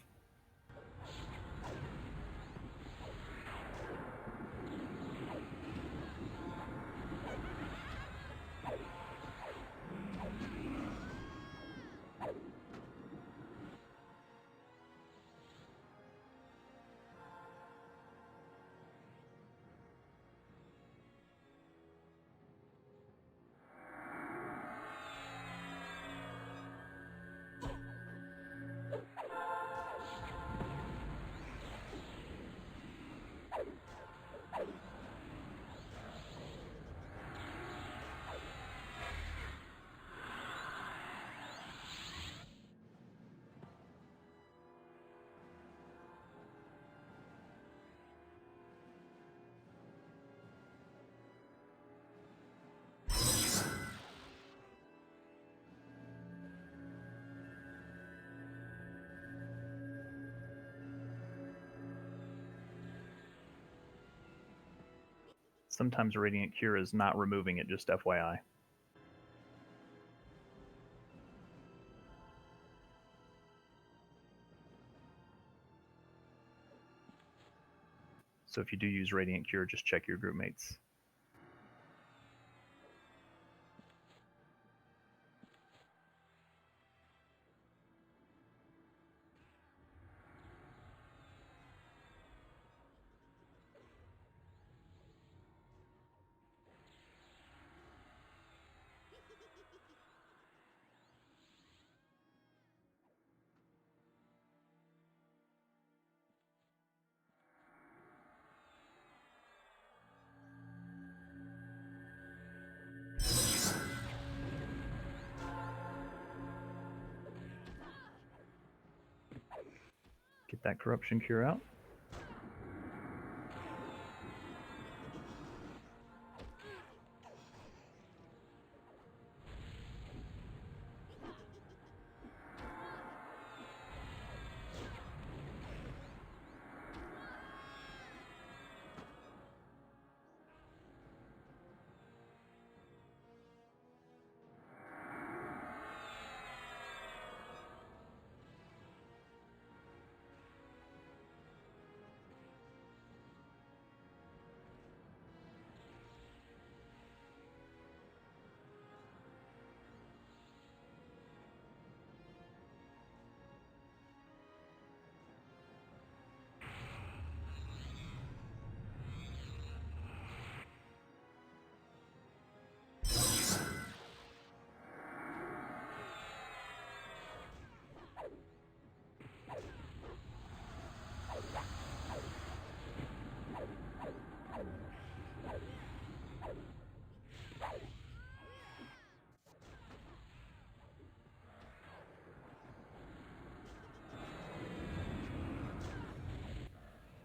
Sometimes a Radiant Cure is not removing it, just FYI. So if you do use Radiant Cure, just check your group mates. Get that Corruption Cure out.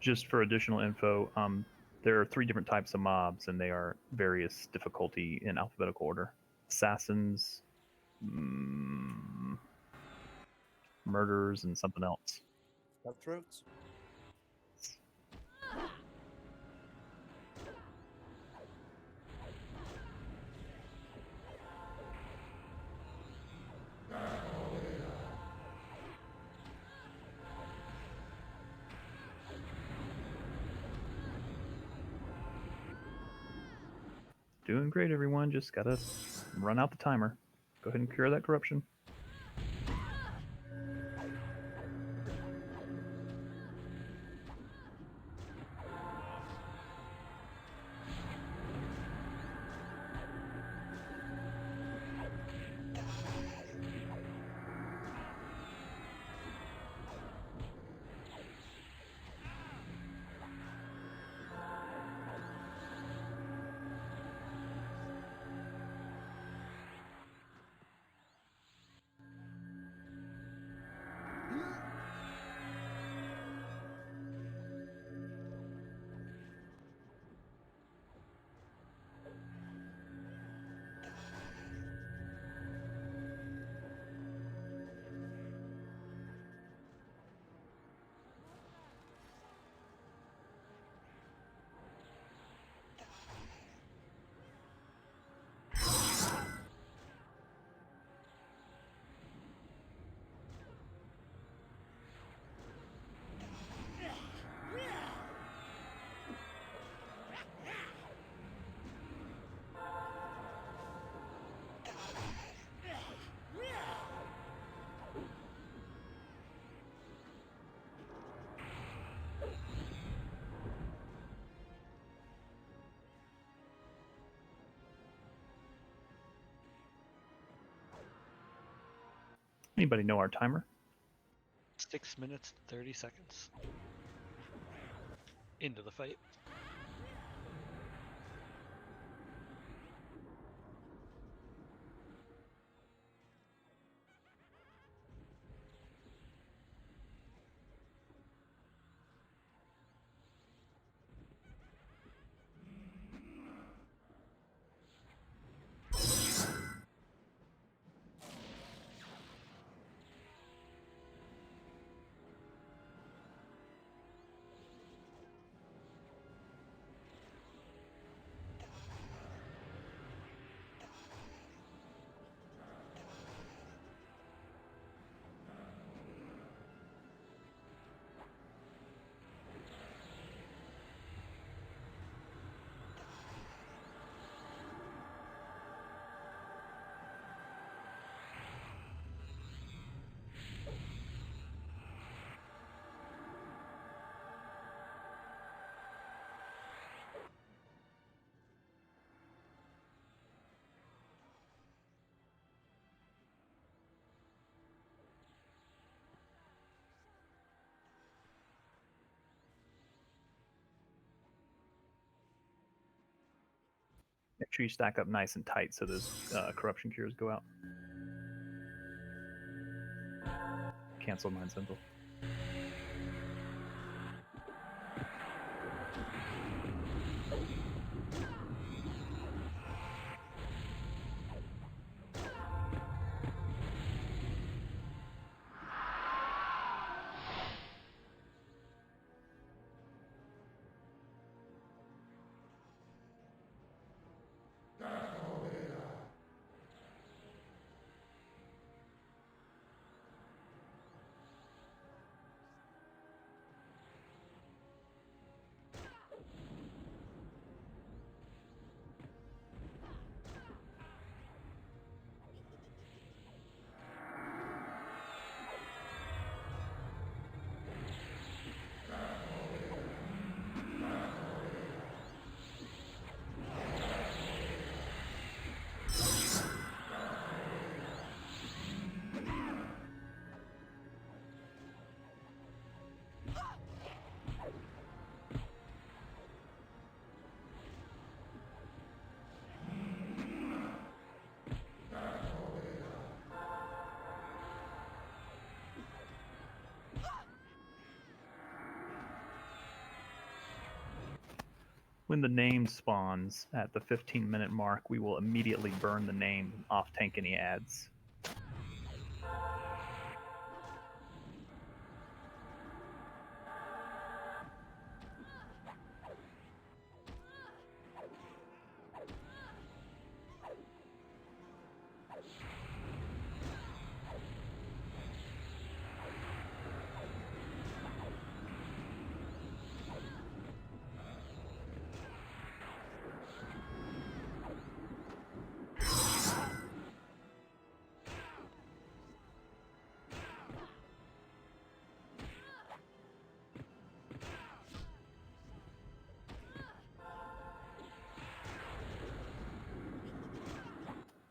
Just for additional info, there are 3 different types of mobs, and they are various difficulty in alphabetical order. Assassins, murderers, and something else. Cutthroats? Doing great, everyone. Just gotta run out the timer. Go ahead and cure that corruption. Anybody know our timer? 6 minutes, 30 seconds. Into the fight. Make sure you stack up nice and tight so those corruption cures go out. Cancel Mind Sentinel. When the name spawns at the 15-minute mark, we will immediately burn the name and off-tank any ads.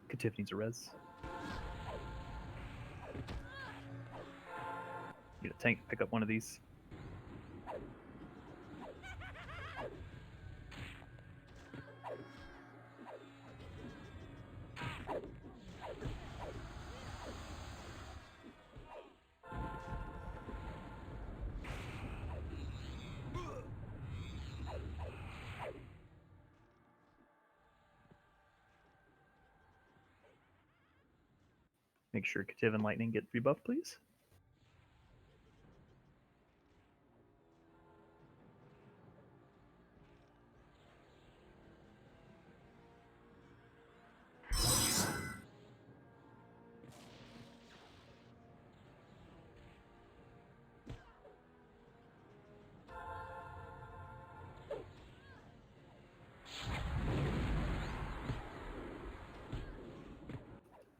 Katif needs a res. Need a tank, pick up one of these. Make sure Kativ and Lightning get rebuffed, please.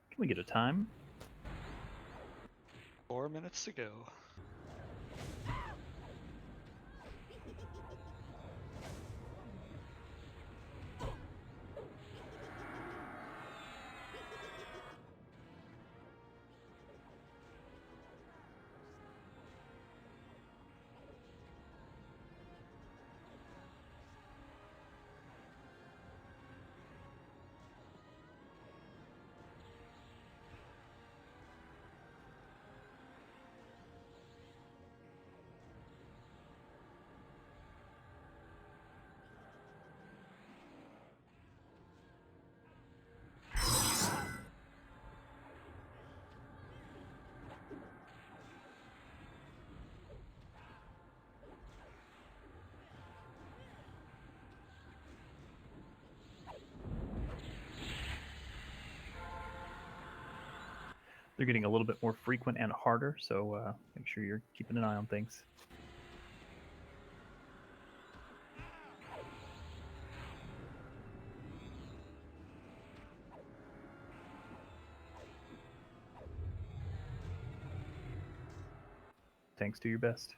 Can we get a time? 4 minutes to go. They're getting a little bit more frequent and harder, so make sure you're keeping an eye on things. Tanks, do your best.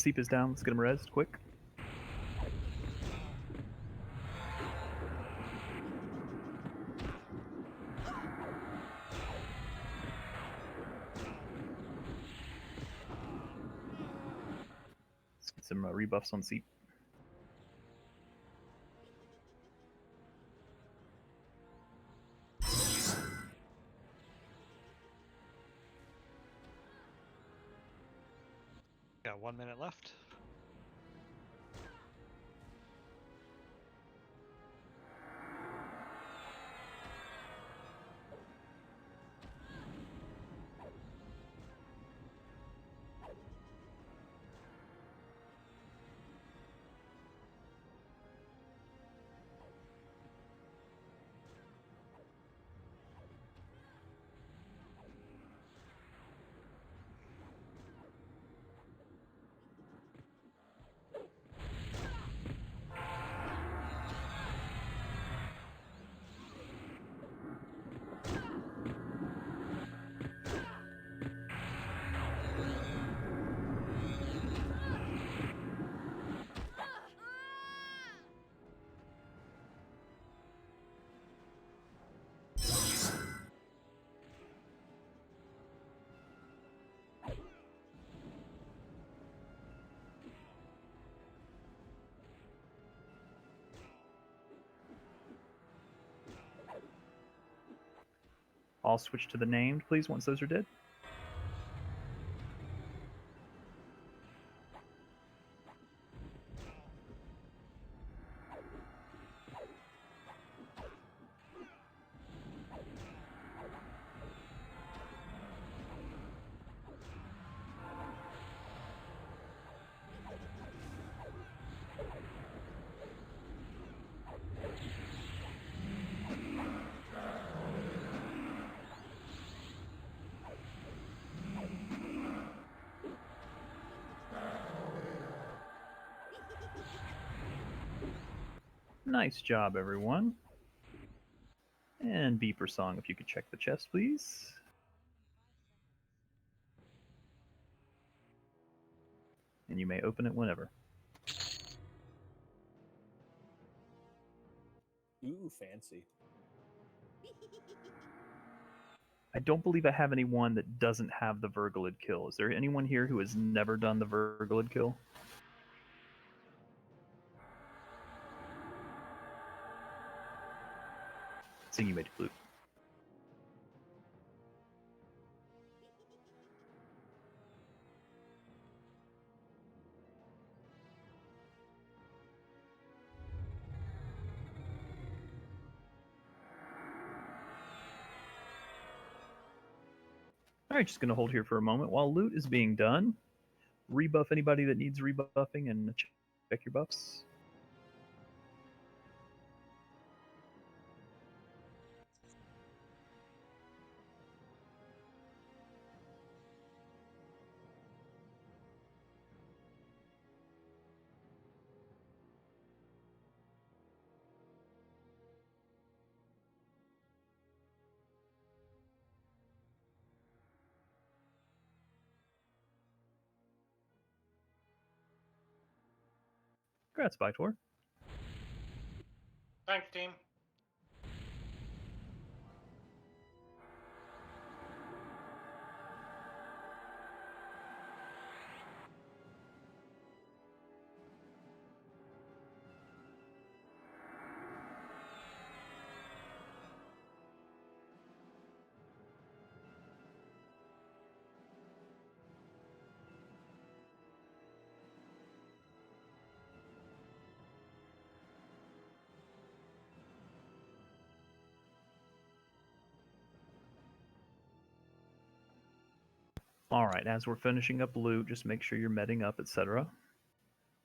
Seep is down. Let's get him rezzed quick. Let's get some rebuffs on Seep. Got 1 minute left. I'll switch to the named, please, once those are dead. Nice job, everyone. And beeper song, if you could check the chest, please. And you may open it whenever. Ooh, fancy. I don't believe I have anyone that doesn't have the Virgilid kill. Is there anyone here who has never done the Virgilid kill? Seeing you made flute. Alright, just going to hold here for a moment while loot is being done. Rebuff anybody that needs rebuffing and check your buffs. Congrats, Vitor. Thanks, team. Alright, as we're finishing up loot, just make sure you're medding up, etc.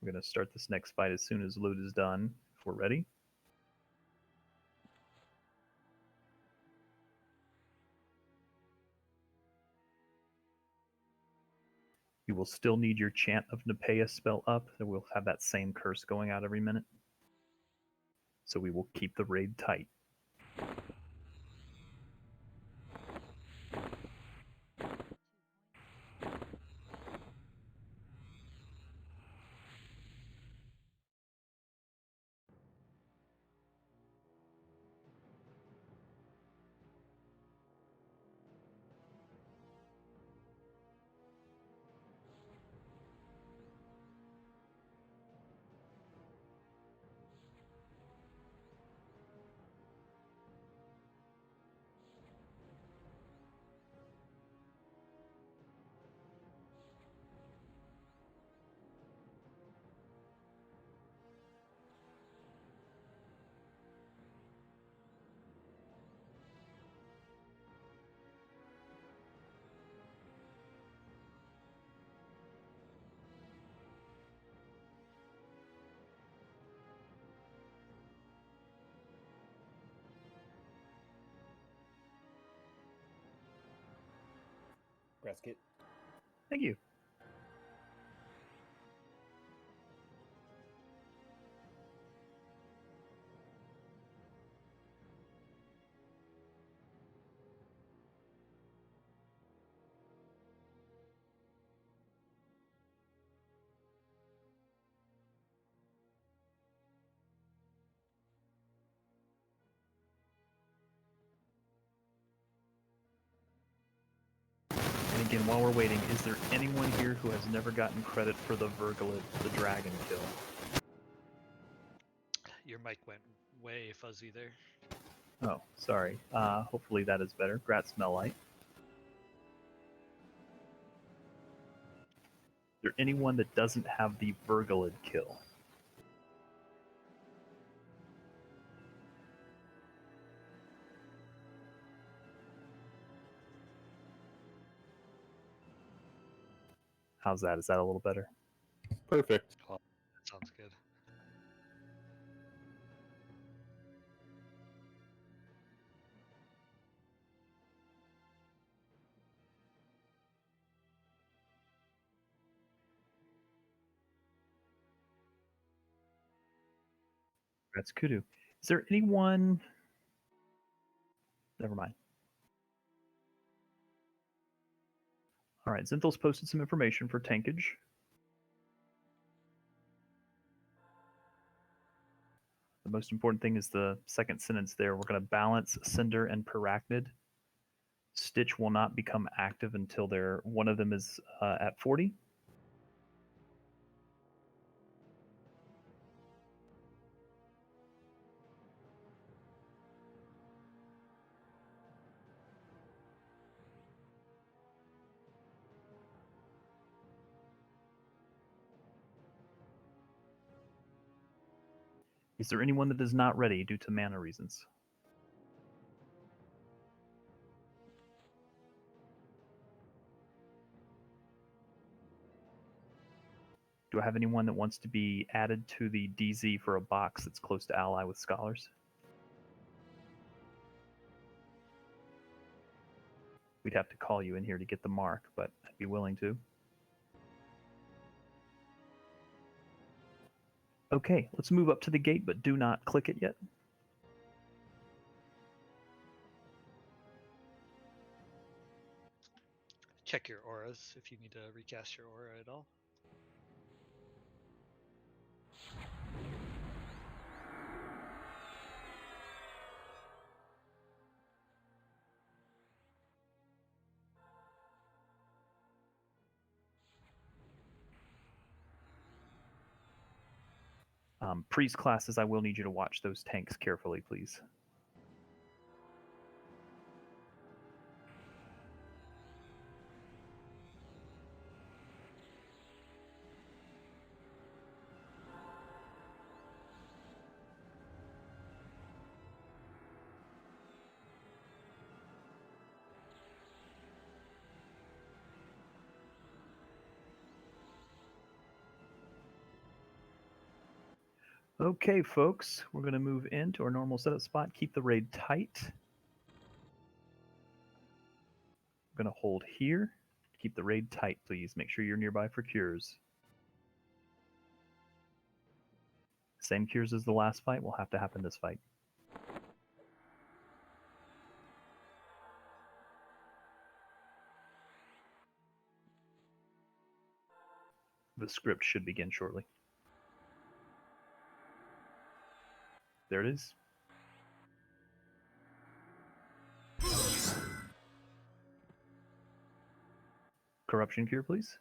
We're going to start this next fight as soon as loot is done, if we're ready. You will still need your Chant of Nepeus spell up, and we'll have that same curse going out every minute. So we will keep the raid tight. Congrats, Kit. Thank you. And again, while we're waiting, is there anyone here who has never gotten credit for the Virgulid, the dragon kill? Your mic went way fuzzy there. Oh, sorry. Hopefully that is better. Grat Smelllight. Is there anyone that doesn't have the Virgulid kill? How's that? Is that a little better? Perfect. That sounds good. That's Kudu. Is there anyone... Never mind. All right, Zinthel's posted some information for tankage. The most important thing is the second sentence there. We're going to balance Cinder and Parachnid. Stitch will not become active until one of them is at 40. Is there anyone that is not ready due to mana reasons? Do I have anyone that wants to be added to the DZ for a box that's close to ally with scholars? We'd have to call you in here to get the mark, but I'd be willing to. Okay, let's move up to the gate, but do not click it yet. Check your auras if you need to recast your aura at all. Priest classes, I will need you to watch those tanks carefully, please. Okay, folks, we're going to move into our normal setup spot. Keep the raid tight. I'm going to hold here. Keep the raid tight, please. Make sure you're nearby for cures. Same cures as the last fight will have to happen this fight. The script should begin shortly. There it is. Corruption cure, please.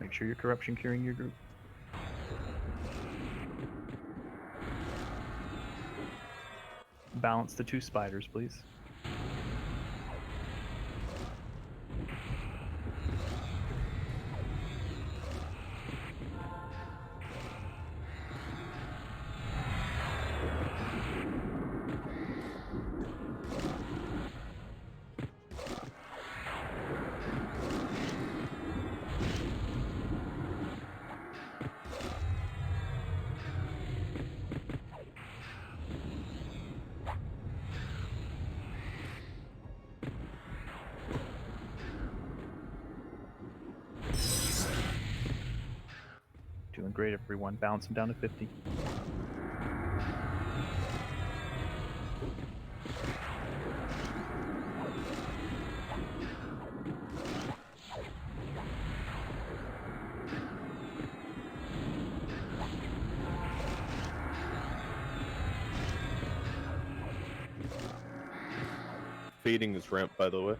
Make sure you're corruption curing your group. Balance the two spiders, please. Doing great, everyone. Bounce them down to 50. Fading is ramp, by the way.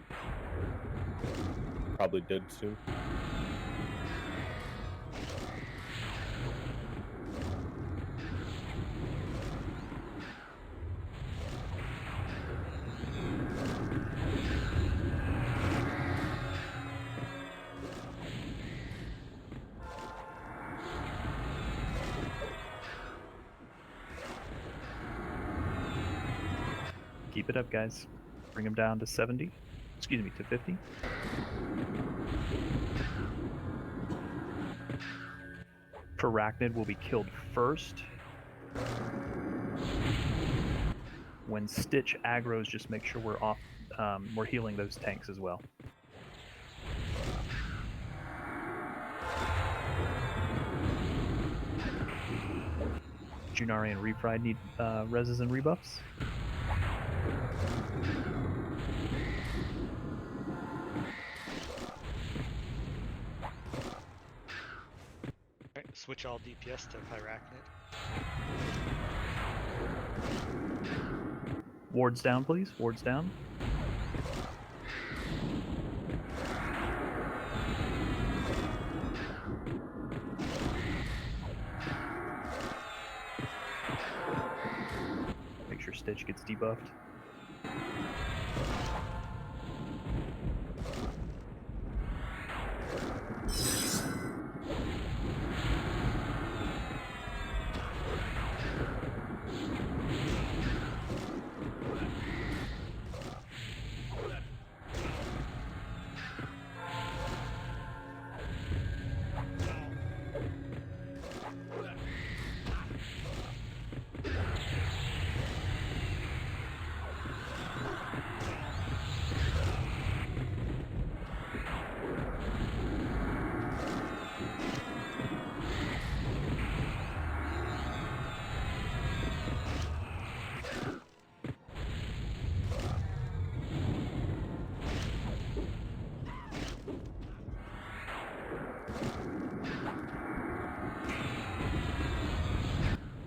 Probably dead soon. Keep it up, guys. Bring them down to 70. Excuse me, to 50. Arachnid will be killed first. When Stitch aggroes, just make sure we're off. We're healing those tanks as well. Junari and Refried need reses and rebuffs. Alright, switch all DPS to Pyrachnid. Wards down, please. Wards down. Make sure Stitch gets debuffed.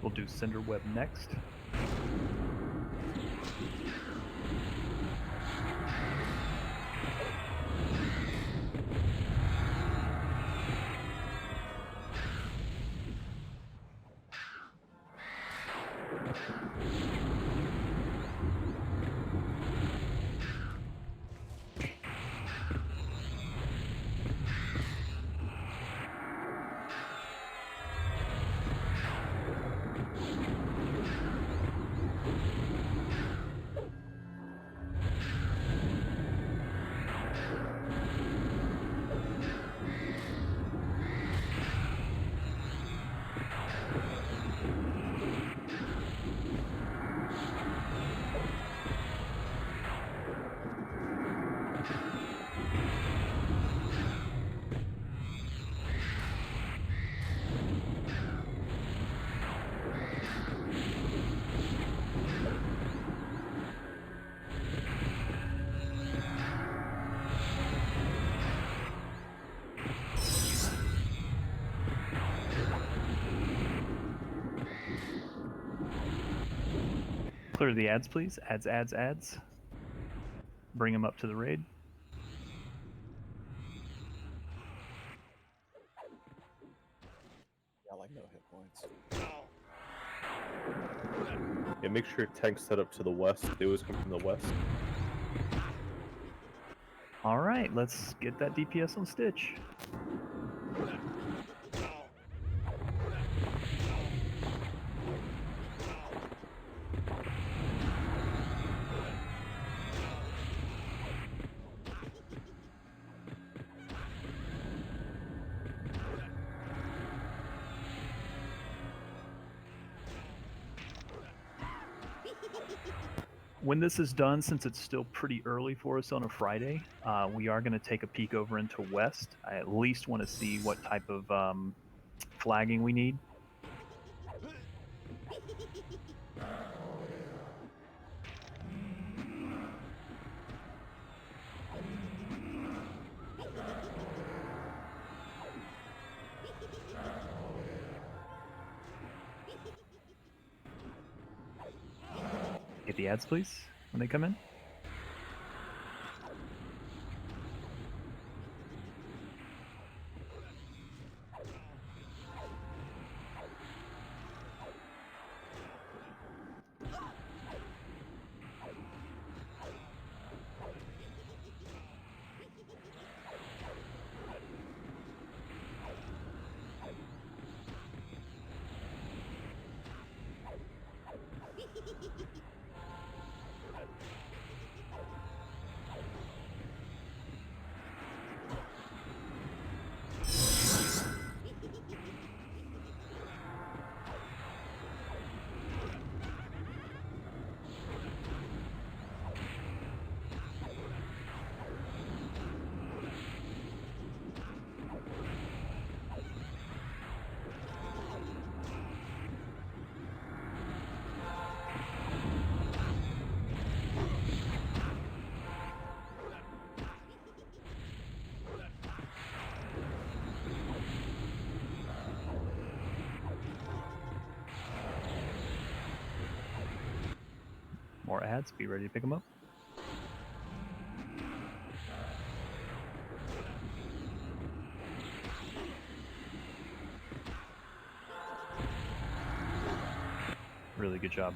We'll do Cinder Web next. Clear the ads, please. Ads. Bring them up to the raid. Yeah, like no hit points. Yeah, make sure your tank's set up to the west. They always come from the west. All right, let's get that DPS on Stitch. When this is done, since it's still pretty early for us on a Friday, we are going to take a peek over into West. I at least want to see what type of flagging we need. Get the ads, please, when they come in. More ads, be ready to pick them up. Really good job.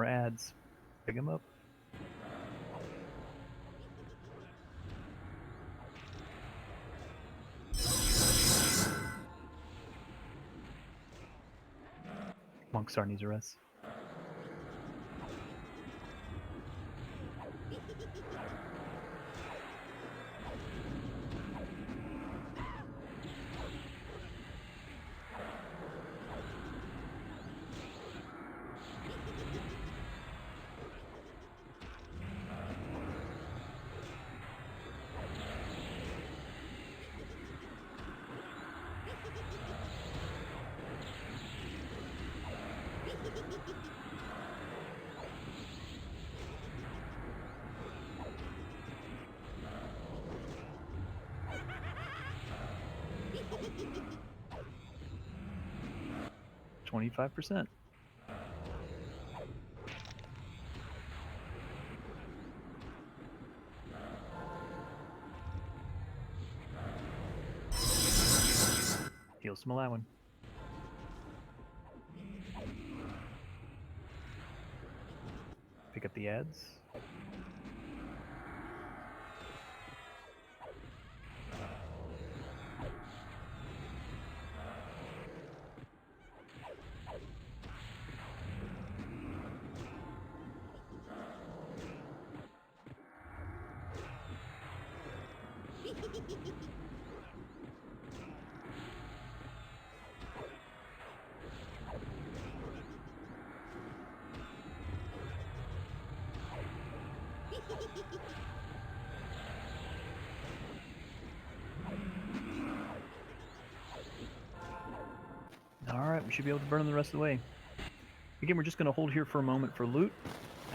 More ads. Pick them up. Monkstar needs a rest. %. Heals to Malawin. Pick up the ads. Alright, we should be able to burn them the rest of the way. Again, we're just going to hold here for a moment for loot,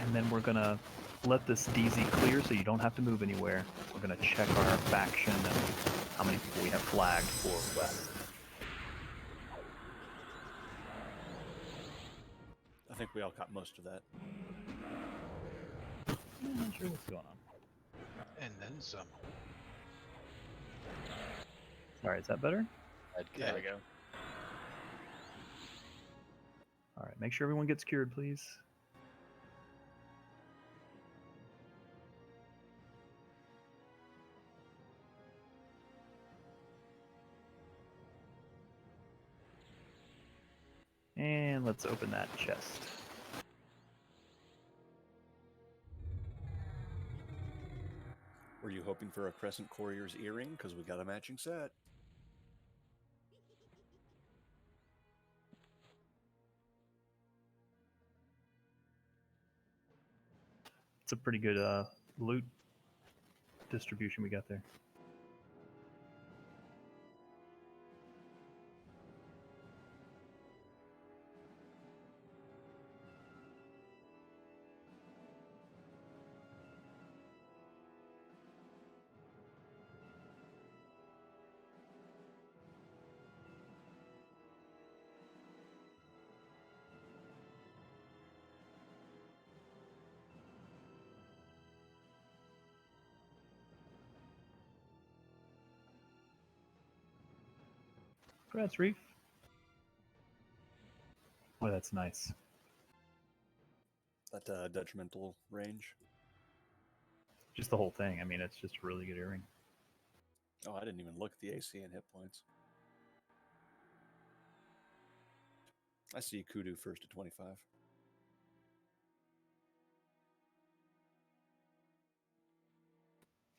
and then we're going to let this DZ clear so you don't have to move anywhere. We're going to check our faction and how many people we have flagged for west. I think we all got most of that. I'm not sure what's going on. And then some. Alright, is that better? There we go. Alright, make sure everyone gets cured, please. And let's open that chest. Were you hoping for a Crescent Courier's earring? Because we got a matching set. It's a pretty good loot distribution we got there. Congrats, Reef. Oh, that's nice. That detrimental range. Just the whole thing. I mean, it's just a really good earring. Oh, I didn't even look at the AC and hit points. I see Kudu first at 25.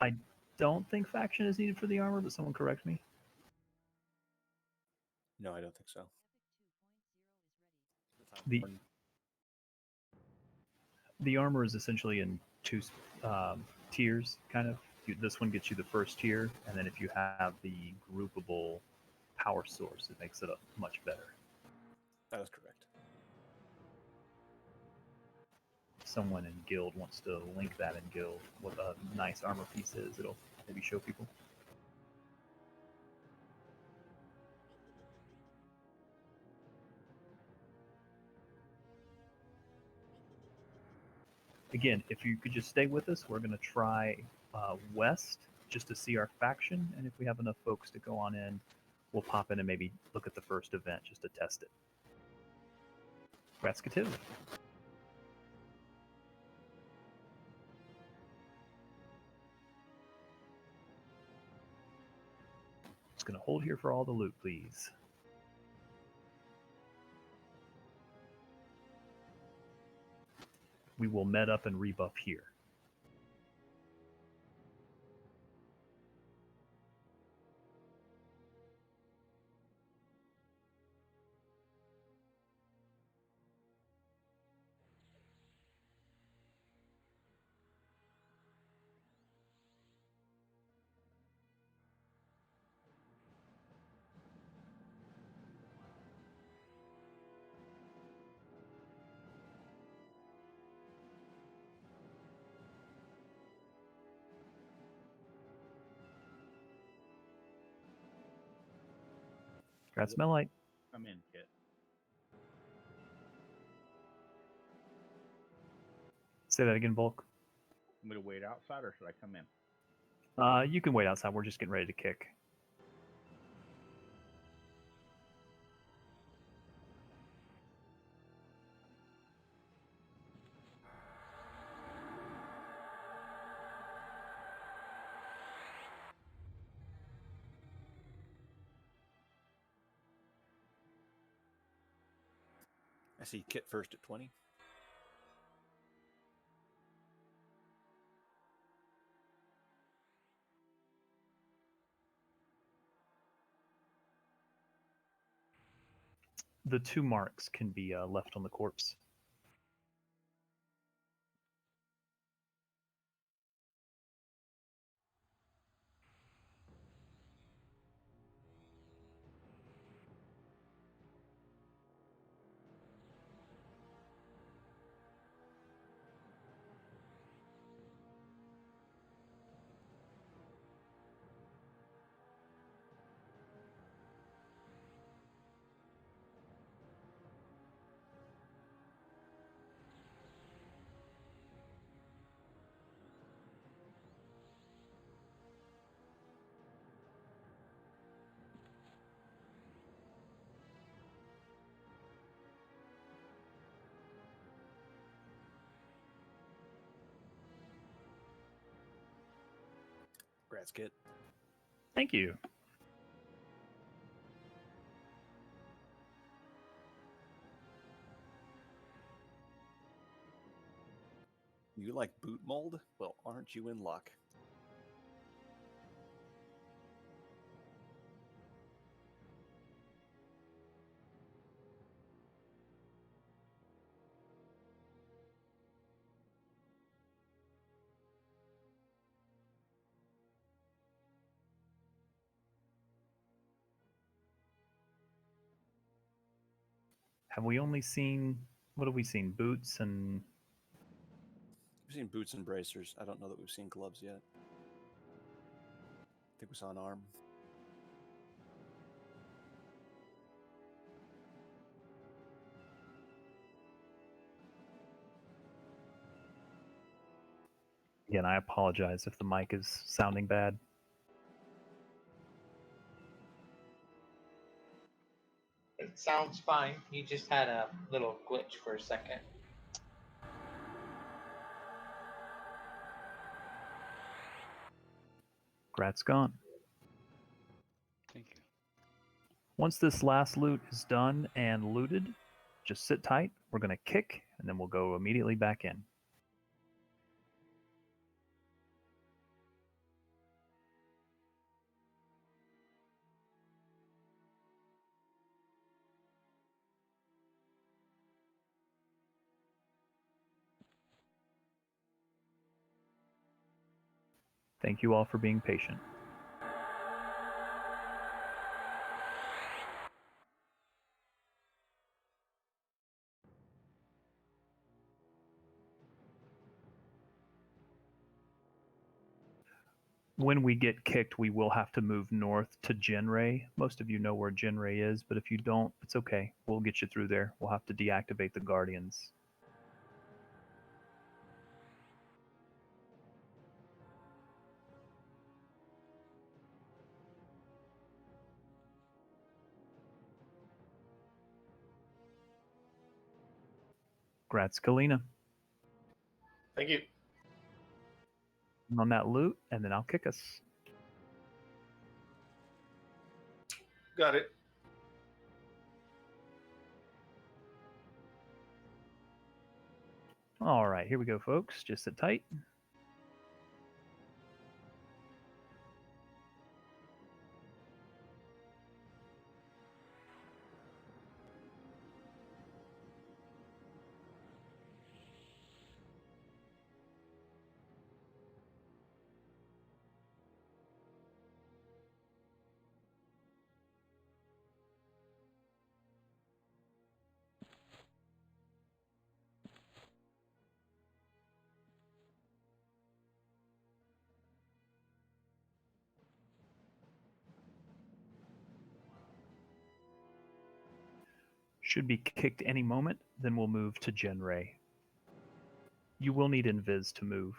I don't think faction is needed for the armor, but someone correct me. No, I don't think so. The armor is essentially in two tiers, kind of. This one gets you the first tier, and then if you have the groupable power source, it makes it up much better. That is correct. If someone in guild wants to link that in guild, what a nice armor piece is, it'll maybe show people. Again, if you could just stay with us, we're going to try west just to see our faction, and if we have enough folks to go on in, we'll pop in and maybe look at the first event just to test it. Rascative. Just going to hold here for all the loot, please. We will med up and rebuff here. Congrats, Melite. I'm in, Kit. Say that again, Volk. I'm going to wait outside, or should I come in? You can wait outside. We're just getting ready to kick. I see Kit first at 20. The 2 marks can be left on the corpse. Congrats, kid. Thank you. You like boot mold? Well, aren't you in luck? Have we only seen, what have we seen? Boots and... We've seen boots and bracers. I don't know that we've seen gloves yet. I think we saw an arm. Again, I apologize if the mic is sounding bad. It sounds fine. You just had a little glitch for a second. Grat's gone. Thank you. Once this last loot is done and looted, just sit tight. We're going to kick, and then we'll go immediately back in. Thank you all for being patient. When we get kicked, we will have to move north to Genray. Most of you know where Genray is, but if you don't, it's okay. We'll get you through there. We'll have to deactivate the Guardians. Grats, Kalina. Thank you. On that loot, and then I'll kick us. Got it. All right, here we go, folks. Just sit tight. Should be kicked any moment, then we'll move to Genray. You will need Invis to move.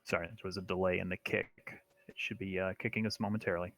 Sorry, there was a delay in the kick. It should be kicking us momentarily.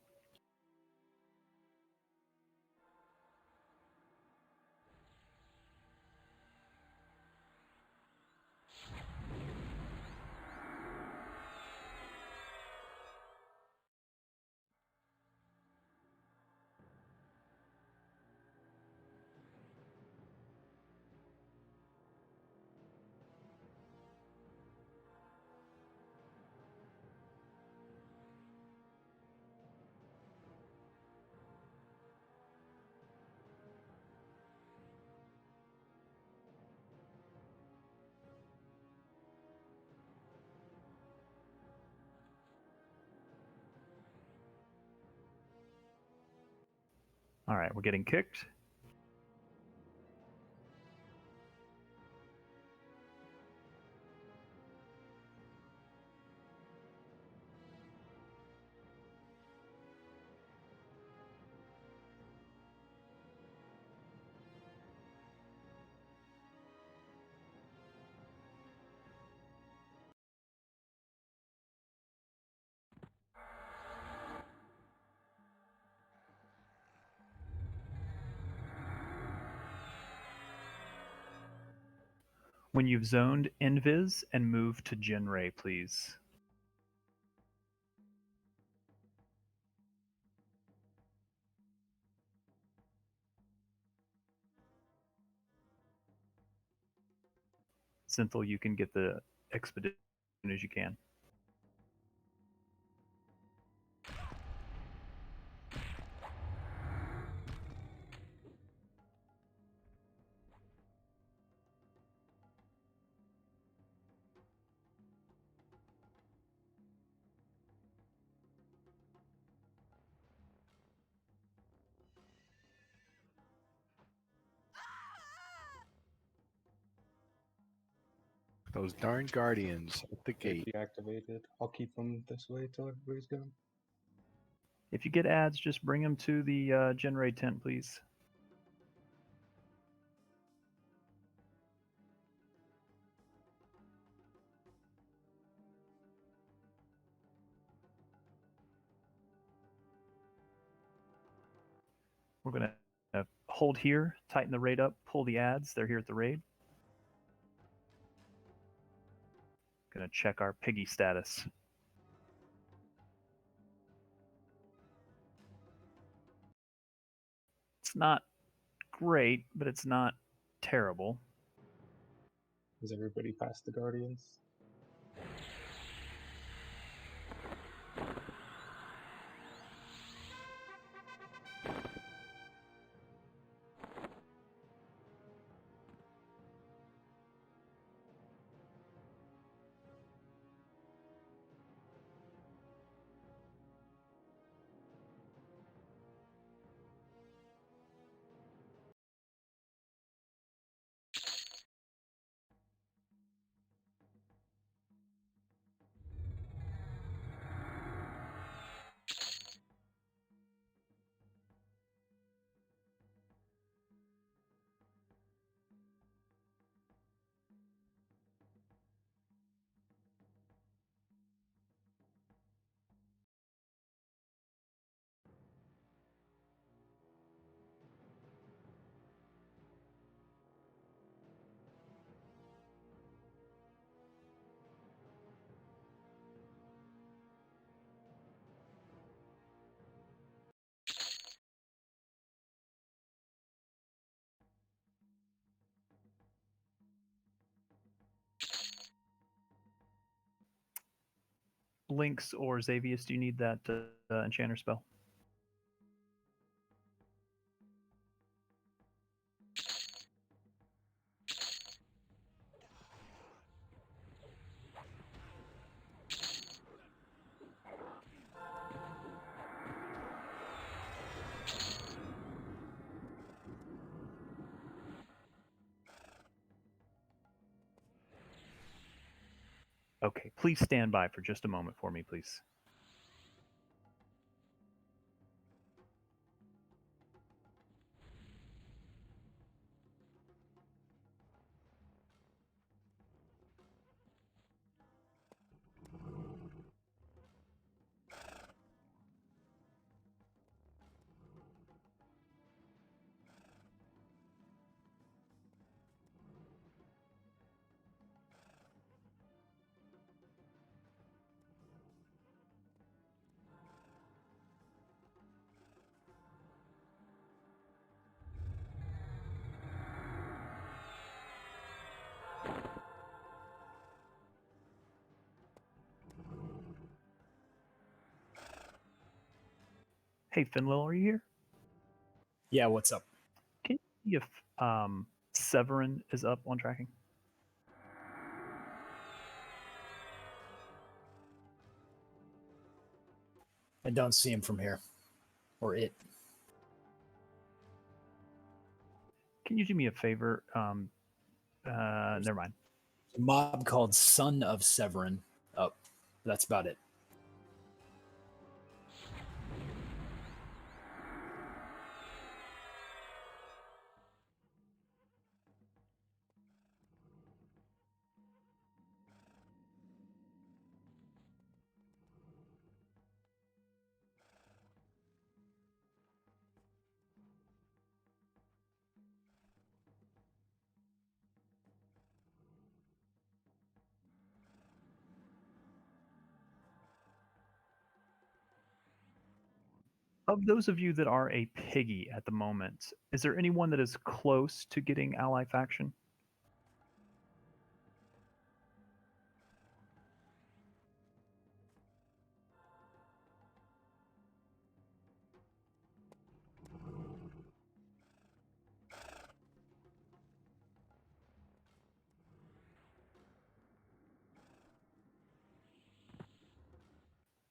All right, we're getting kicked. When you've zoned Invis and move to Genray, please. Synthel, you can get the expedition as soon as you can. Those darn guardians at the gate. Safety activated. I'll keep them this way till everybody's gone. If you get ads, just bring them to the Genray tent, please. We're going to hold here, tighten the raid up, pull the ads. They're here at the raid. Going to check our piggy status. It's not great, but it's not terrible. Is everybody past the guardians? Lynx or Xavius, do you need that enchanter spell? Okay, please stand by for just a moment for me, please. Hey, Finlil, are you here? Yeah, what's up? Can you see if Severin is up on tracking? I don't see him from here. Or it. Can you do me a favor? Never mind. A mob called Son of Severin. Oh, that's about it. Of those of you that are a piggy at the moment, is there anyone that is close to getting ally faction?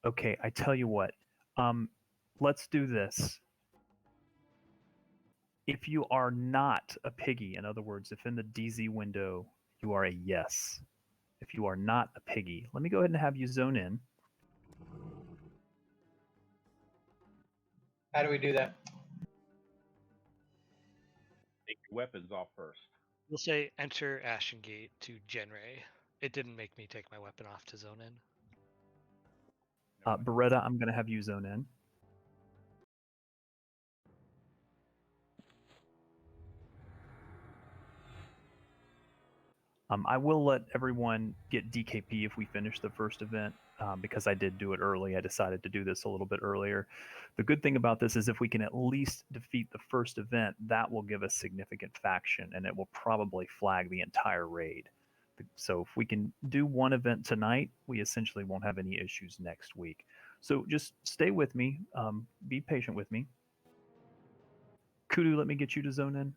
Okay, I tell you what. Let's do this. If you are not a piggy, in other words, if in the DZ window you are a yes. If you are not a piggy, let me go ahead and have you zone in. How do we do that? Take your weapons off first. We'll say enter Ashengate to Genray. It didn't make me take my weapon off to zone in. Beretta, I'm going to have you zone in. I will let everyone get DKP if we finish the first event, because I did do it early. I decided to do this a little bit earlier. The good thing about this is if we can at least defeat the first event, that will give us significant faction, and it will probably flag the entire raid. So if we can do one event tonight, we essentially won't have any issues next week. So just stay with me. Be patient with me. Kudu, let me get you to zone in.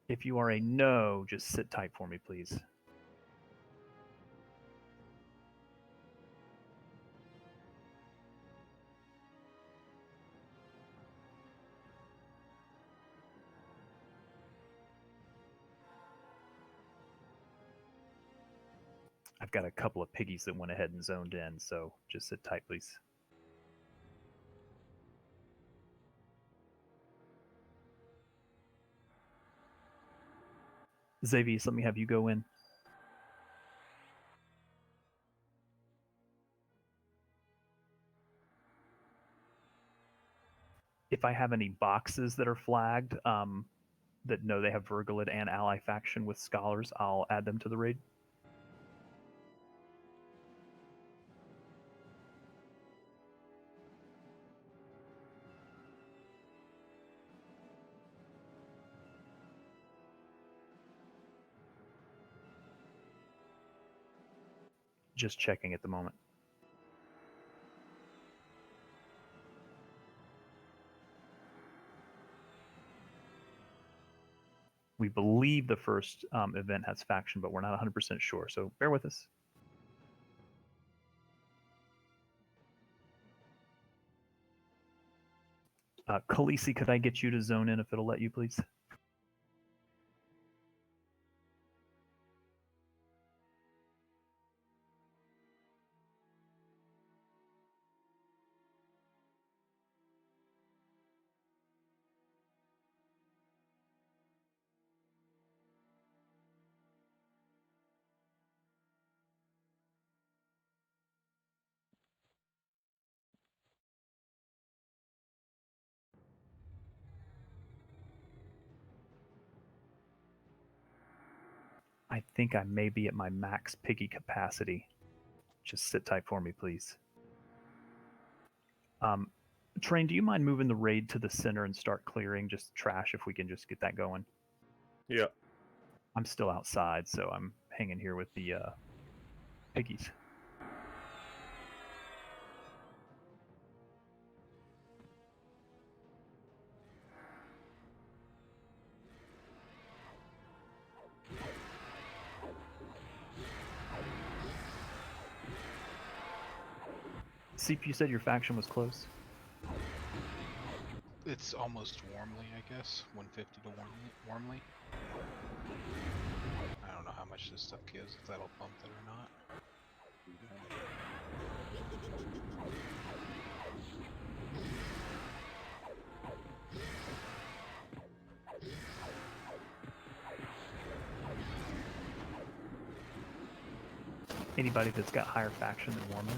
If you are a no, just sit tight for me, please. I've got a couple of piggies that went ahead and zoned in, so just sit tight, please. Xavier, let me have you go in. If I have any boxes that are flagged that know they have Virgilid and ally faction with scholars, I'll add them to the raid. Just checking at the moment. We believe the first event has faction, but we're not 100% sure, so bear with us. Khaleesi, could I get you to zone in if it'll let you, please? I think I may be at my max piggy capacity. Just sit tight for me, please. Train, do you mind moving the raid to the center and start clearing just trash if we can just get that going? Yeah. I'm still outside, so I'm hanging here with the piggies. Seep, you said your faction was close. It's almost warmly, I guess. 150 to warmly. I don't know how much this stuff gives, if that'll bump it or not. Anybody that's got higher faction than Warman?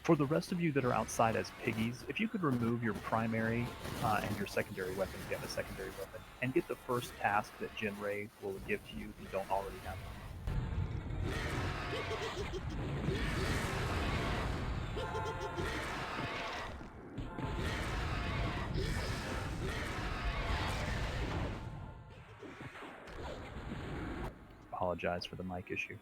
For the rest of you that are outside as piggies, if you could remove your primary and your secondary weapon, if you have a secondary weapon, and get the first task that Jin Ray will give to you if you don't already have one. Apologize for the mic issue.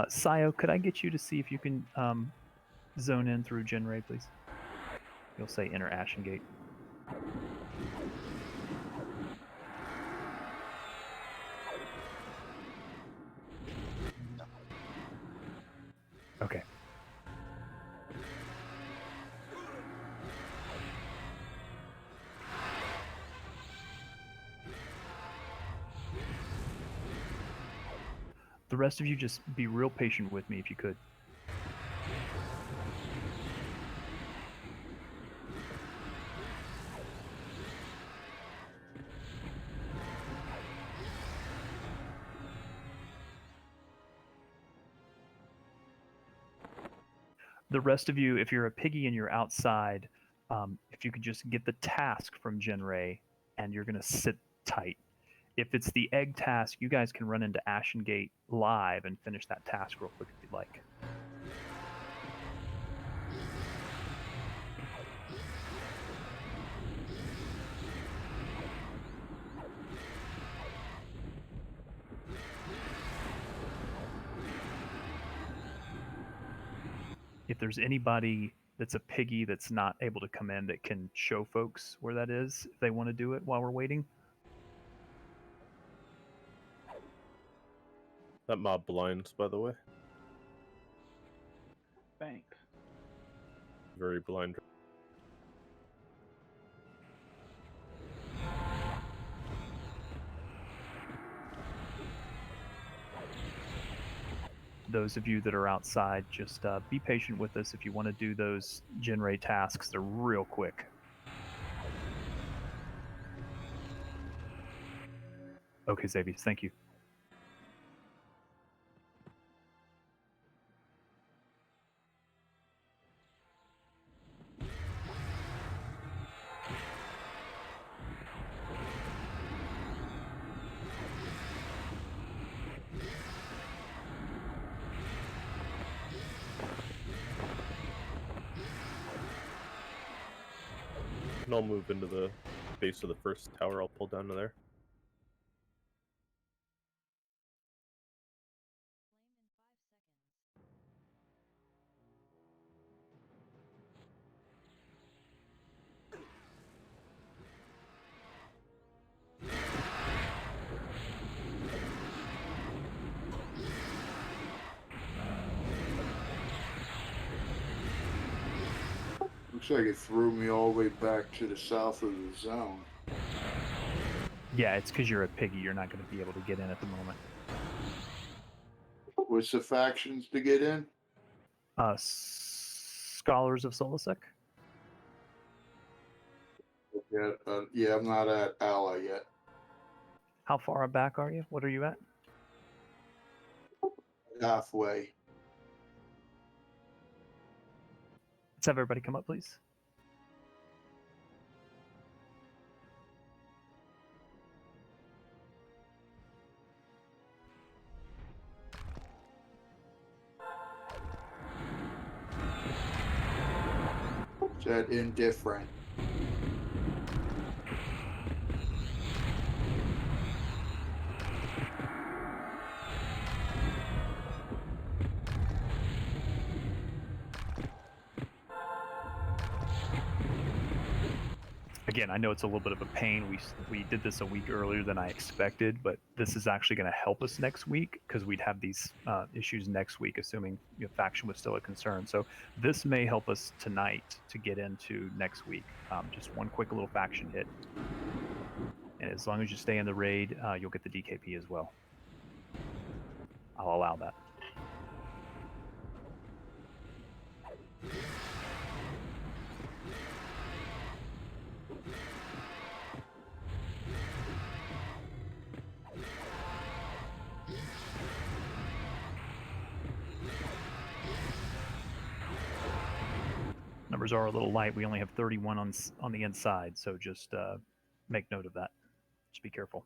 Sayo, could I get you to see if you can zone in through Jin Ray, please? You'll say enter Ashengate. Okay. The rest of you just be real patient with me if you could. The rest of you, if you're a piggy and you're outside, if you could just get the task from Jin Ray, and you're going to sit tight. If it's the egg task, you guys can run into Ashengate live and finish that task real quick if you'd like. If there's anybody that's a piggy that's not able to come in that can show folks where that is, if they want to do it while we're waiting. That mob blinds, by the way. Thanks. Very blind. Those of you that are outside, just be patient with us if you want to do those Jin Ray tasks. They're real quick. Okay, Xavius, thank you. And I'll move into the base of the first tower. I'll pull down to there. Looks like it threw me all the way back to the south of the zone. Yeah, it's because you're a piggy. You're not going to be able to get in at the moment. What's the factions to get in? Scholars of Solasec. Yeah, I'm not at ally yet. How far back are you? What are you at? Halfway. Let's have everybody come up, please. Is that indifferent? Again, I know it's a little bit of a pain. We did this a week earlier than I expected, but this is actually going to help us next week because we'd have these issues next week, assuming faction was still a concern. So this may help us tonight to get into next week. Just one quick little faction hit, and as long as you stay in the raid, you'll get the DKP as well. I'll allow that. Numbers are a little light. We only have 31 on the inside, so just make note of that. Just be careful.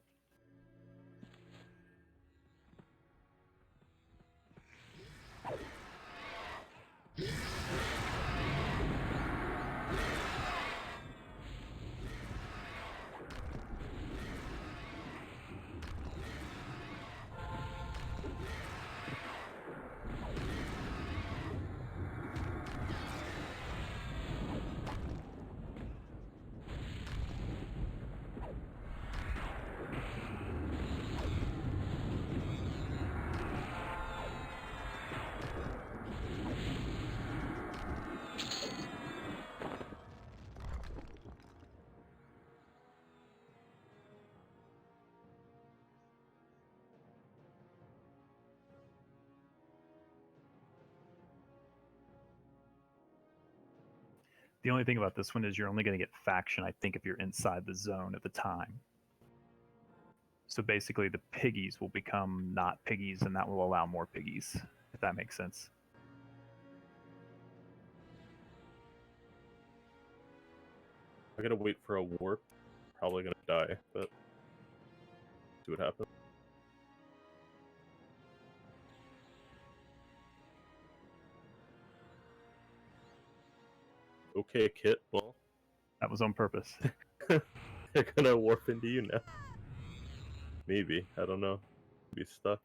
The only thing about this one is you're only going to get faction, I think, if you're inside the zone at the time. So basically the piggies will become not piggies, and that will allow more piggies, if that makes sense. I gotta wait for a warp. Probably gonna die, but see what happens. Okay, Kit. Well, that was on purpose. They're gonna warp into you now. Maybe, I don't know. Be stuck.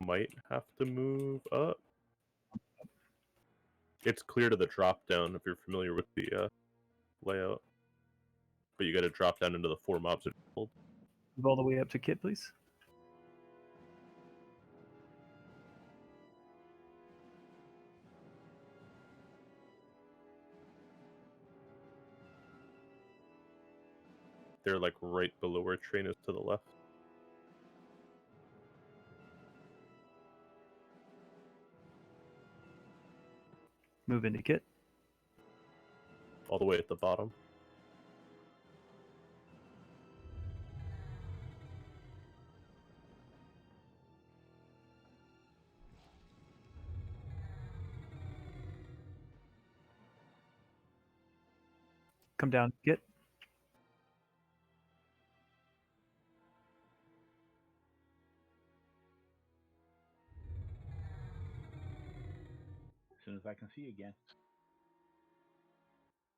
Might have to move up. It's clear to the drop down if you're familiar with the layout. But you gotta drop down into the 4 mobs. Move all the way up to Kit, please. They're like right below where train is to the left. Move into Kit. All the way at the bottom. Come down, Kit. As soon as I can see again.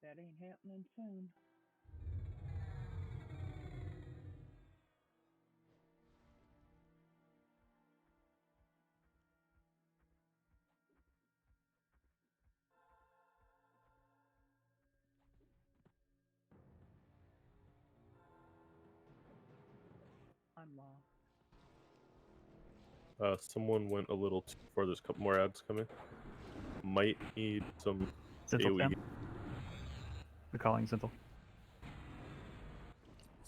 That ain't happening soon. I'm lost. Someone went a little too far. There's a couple more ads coming. Might need some Zinthal AoE. We're calling Zinthal.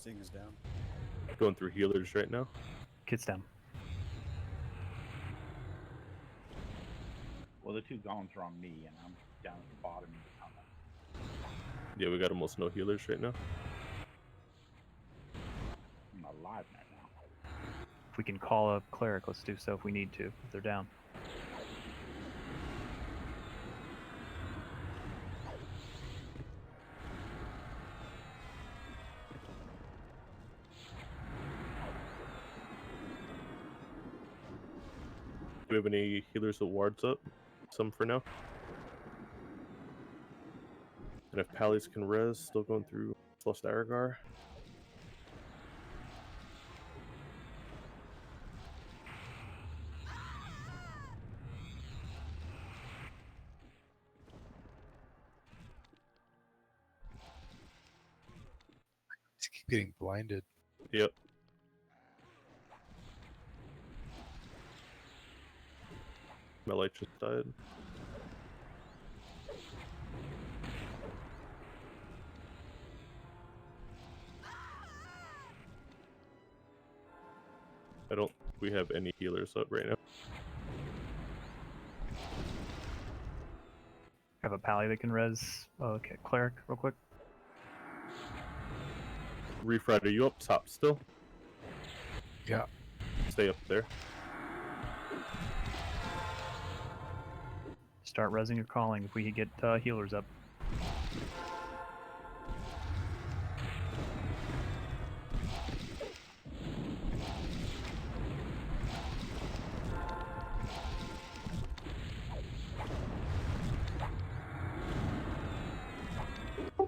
Sting is down. Going through healers right now. Kit's down. Well, the two golems are on me, and I'm down at the bottom of the tunnel. Yeah, we got almost no healers right now. I'm alive right now. If we can call a cleric, let's do so if we need to, if they're down. Do we have any healers with wards up? Some for now. And if Pallies can res, still going through plus Aragar. Just keep getting blinded. Yep. My light just died. I don't think we have any healers up right now. Have a pally that can res. Oh, okay, cleric, real quick. Refried, are you up top still? Yeah. Stay up there. Start resing or calling if we could get healers up.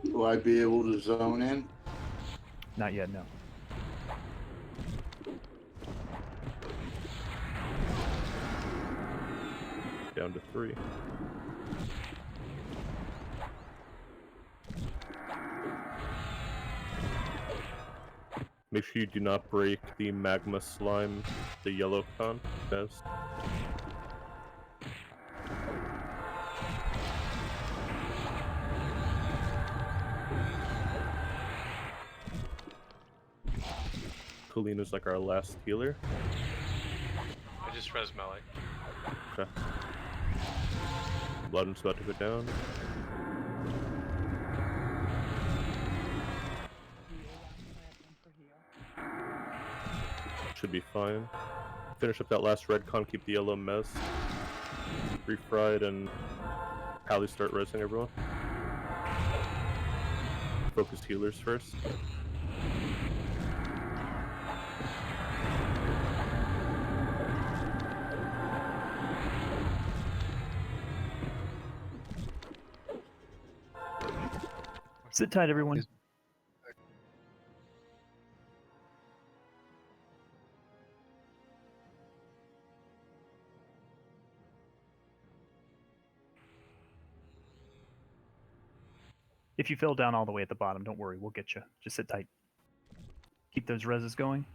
Will I be able to zone in? Not yet, no. Down to 3. Make sure you do not break the magma slime, the yellow con. Best. Kalina's like our last healer. I just res melee. Okay. Blood's about to go down. Should be fine. Finish up that last red con, keep the yellow mess. Refried and Pally start resing everyone. Focus healers first. Sit tight, everyone. If you fell down all the way at the bottom, don't worry, we'll get you. Just sit tight. Keep those reses going.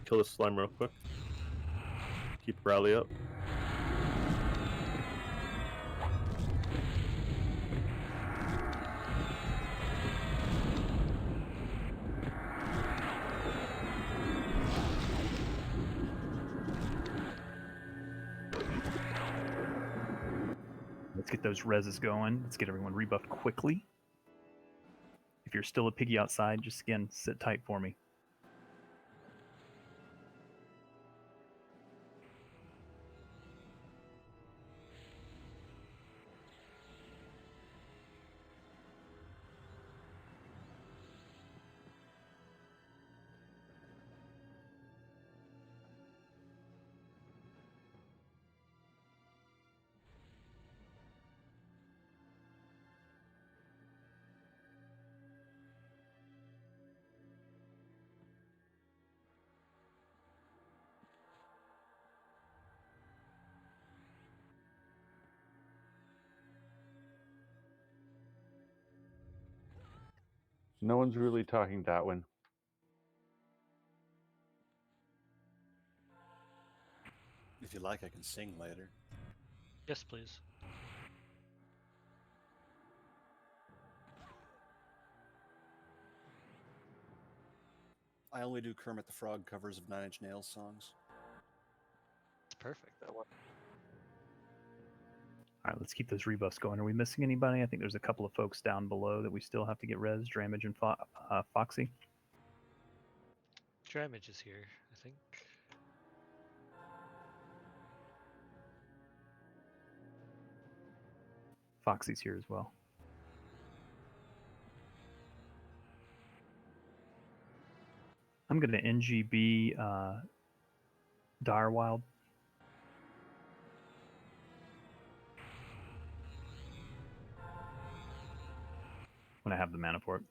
Kill the slime real quick. Keep rally up. Let's get those reses going. Let's get everyone rebuffed quickly. If you're still a piggy outside, just again, sit tight for me. No one's really talking Darwin. If you like, I can sing later. Yes, please. I only do Kermit the Frog covers of Nine Inch Nails songs. It's perfect. All right, let's keep those rebuffs going. Are we missing anybody? I think there's a couple of folks down below that we still have to get res. Dramage and Foxy. Dramage is here, I think. Foxy's here as well. I'm going to NGB Direwild. When I have the mana for it.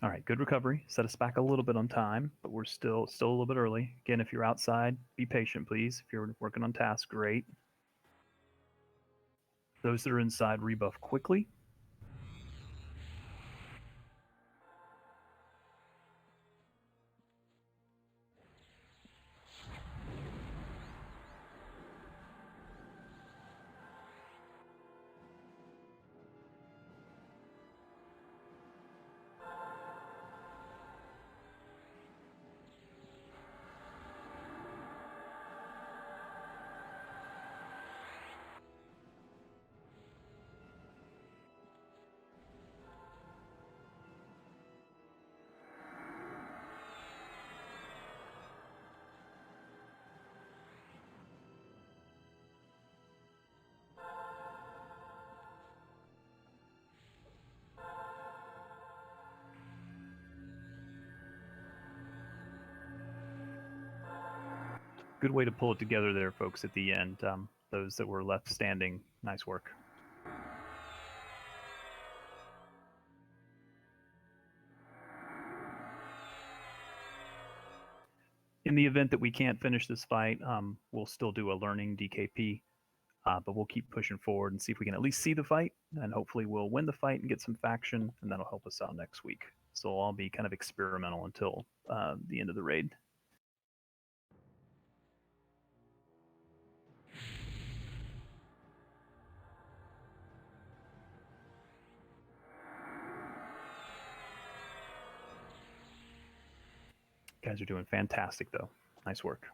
All right, good recovery. Set us back a little bit on time, but we're still a little bit early. Again, if you're outside, be patient, please. If you're working on tasks, great. Those that are inside, rebuff quickly. Good way to pull it together there, folks, at the end. Those that were left standing, nice work. In the event that we can't finish this fight, we'll still do a learning DKP, but we'll keep pushing forward and see if we can at least see the fight, and hopefully we'll win the fight and get some faction, and that'll help us out next week. So it'll all be kind of experimental until the end of the raid. Guys are doing fantastic, though. Nice work.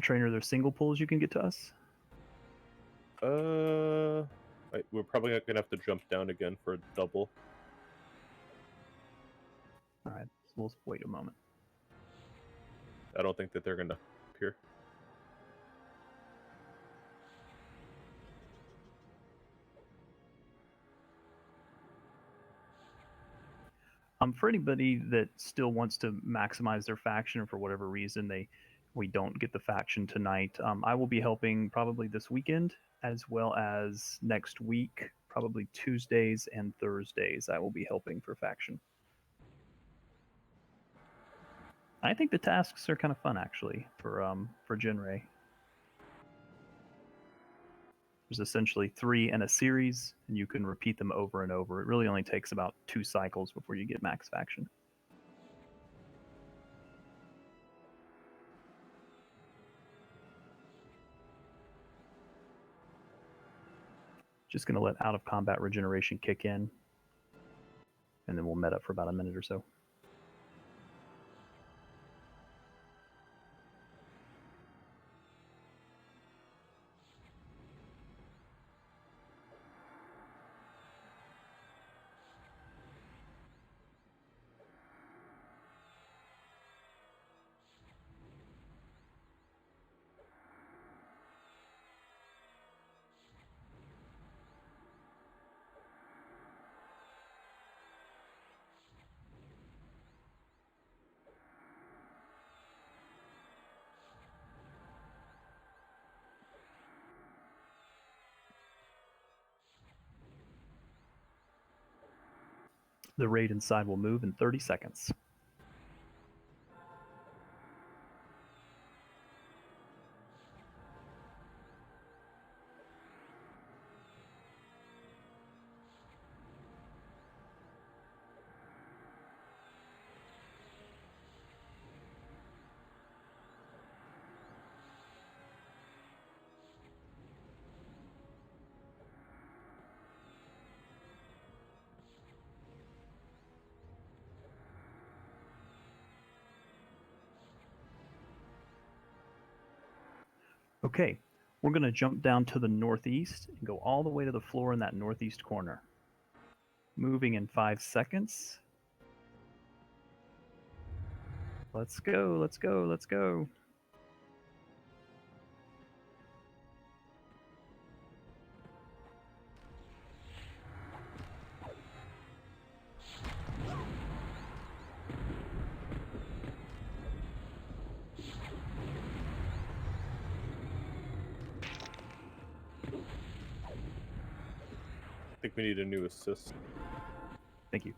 Trainer, there's single pulls you can get to us? We're probably not gonna have to jump down again for a double. All right, so we'll wait a moment. I don't think that they're gonna appear. For anybody that still wants to maximize their faction, or for whatever reason we don't get the faction tonight, I will be helping probably this weekend as well as next week, probably Tuesdays and Thursdays. I will be helping for faction. I think the tasks are kind of fun actually for Genray. There's essentially 3 in a series, and you can repeat them over and over. It really only takes about 2 cycles before you get max faction. Just going to let out of combat regeneration kick in, and then we'll met up for about a minute or so. The raid inside will move in 30 seconds. Okay, we're going to jump down to the northeast and go all the way to the floor in that northeast corner. Moving in 5 seconds. Let's go, let's go, let's go. I think we need a new assist. Thank you.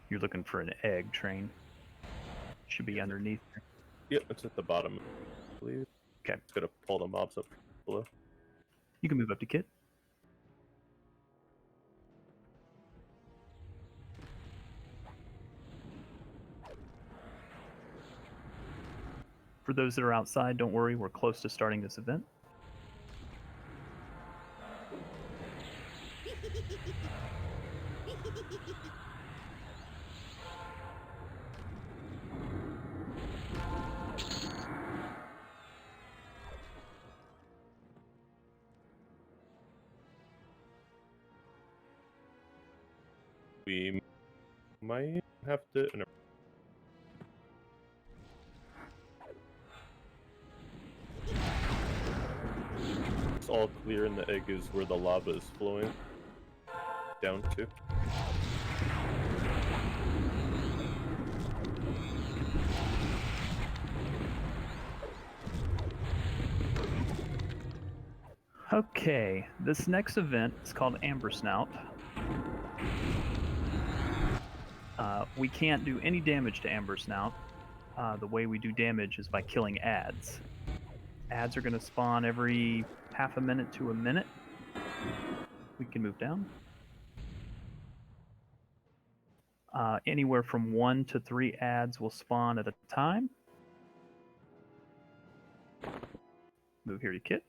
You're looking for an egg train. Should be underneath there. Yep, it's at the bottom, I believe. Okay. It's gonna pull the mobs up below. You can move up to Kit. For those that are outside, don't worry, we're close to starting this event. We might have to. No. It's all clear, and the egg is where the lava is flowing down to. Okay, this next event is called Amber Snout. We can't do any damage to Amber Snout. The way we do damage is by killing ads. Ads are going to spawn every half a minute to a minute. We can move down. Anywhere from 1 to 3 ads will spawn at a time. Move here to Kit.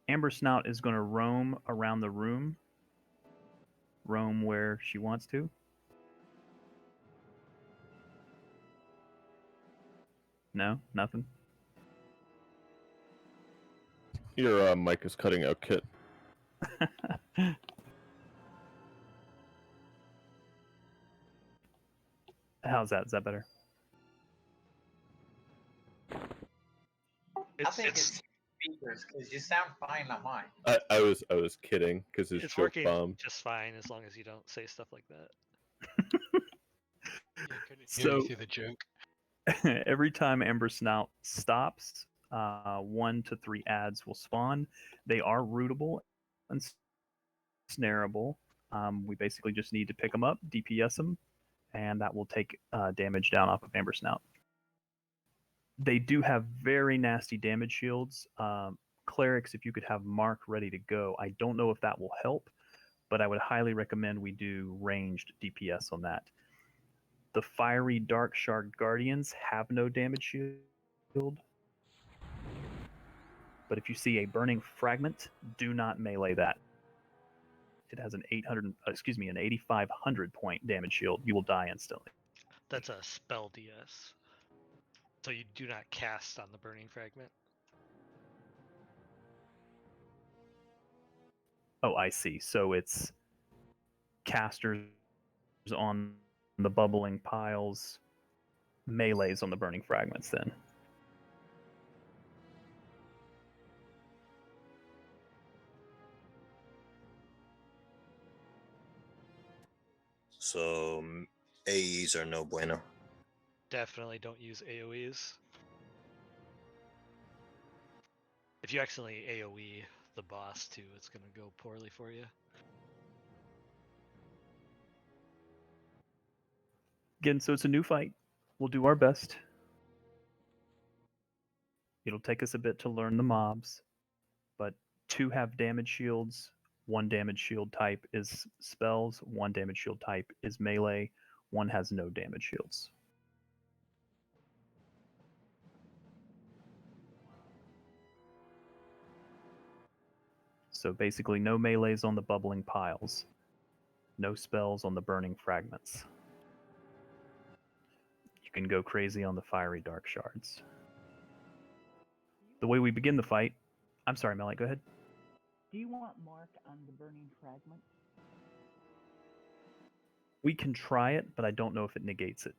Amber Snout is going to roam around the room. Roam where she wants to. No, nothing. Your mic is cutting out, Kit. How's that? Is that better? I think it's speakers because you sound fine on mine. I was kidding because his It's joke working bombed. just fine as long as you don't say stuff like that. So see the joke. Every time Amber Snout stops, 1 to 3 ads will spawn. They are rootable, and snareable. We basically just need to pick them up, DPS them, and that will take damage down off of Amber Snout. They do have very nasty damage shields. Clerics, if you could have Mark ready to go, I don't know if that will help, but I would highly recommend we do ranged DPS on that. The Fiery Dark Shard Guardians have no damage shield, but if you see a Burning Fragment, do not melee that. It has an 8,500 point damage shield. You will die instantly. That's a spell DS. So you do not cast on the Burning Fragment. Oh, I see. So it's casters on the bubbling piles, melees on the burning fragments then. So AEs are no bueno. Definitely don't use AoEs. If you accidentally AoE the boss too, it's going to go poorly for you. Again, so it's a new fight. We'll do our best. It'll take us a bit to learn the mobs, but 2 have damage shields. 1 damage shield type is spells. 1 damage shield type is melee. 1 has no damage shields. So basically no melees on the bubbling piles. No spells on the burning fragments. You can go crazy on the fiery dark shards. The way we begin the fight... I'm sorry, Melly, go ahead. Do you want Mark on the burning fragment? We can try it, but I don't know if it negates it.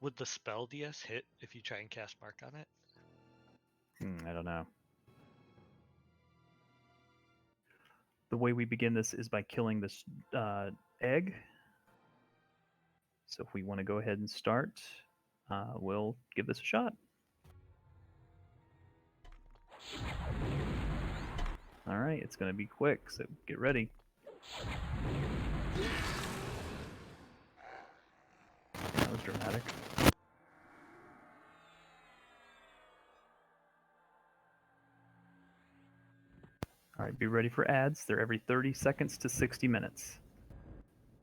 Would the spell DS hit if you try and cast Mark on it? I don't know. The way we begin this is by killing this egg. So if we want to go ahead and start, we'll give this a shot. All right, it's going to be quick, so get ready. That was dramatic. All right, be ready for ads. They're every 30 seconds to 60 minutes.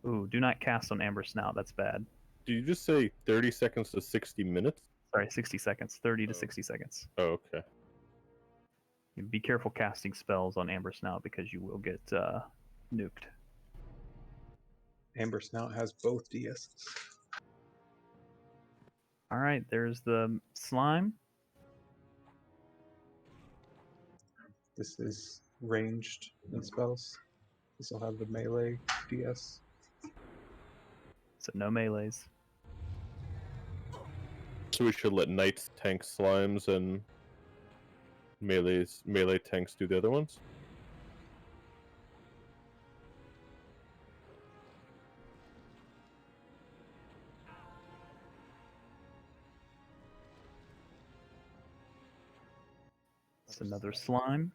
Ooh, do not cast on Amber Snout. That's bad. Did you just say 30 seconds to 60 minutes? Sorry, 60 seconds. 30 to 60 seconds. Oh, okay. Be careful casting spells on Amber Snout because you will get nuked. Amber Snout has both DSs. All right, there's the slime. This is ranged in spells. This will have the melee DS. So no melees. So we should let knights tank slimes and melee tanks do the other ones? It's another slime.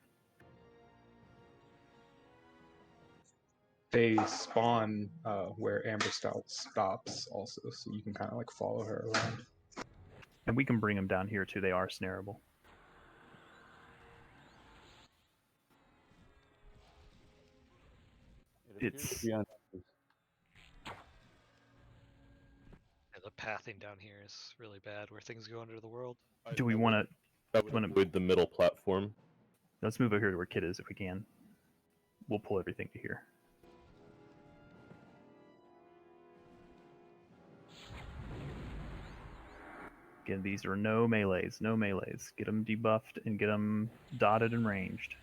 They spawn where Amber Snout stops also, so you can kind of like follow her around. And we can bring them down here too. They are snareable. It's Yeah, the pathing down here is really bad where things go under the world. do we want to? That would avoid the middle platform. Let's move over here to where Kid is if we can. We'll pull everything to here. Again, these are no melees, no melees. Get them debuffed and get them dotted and ranged.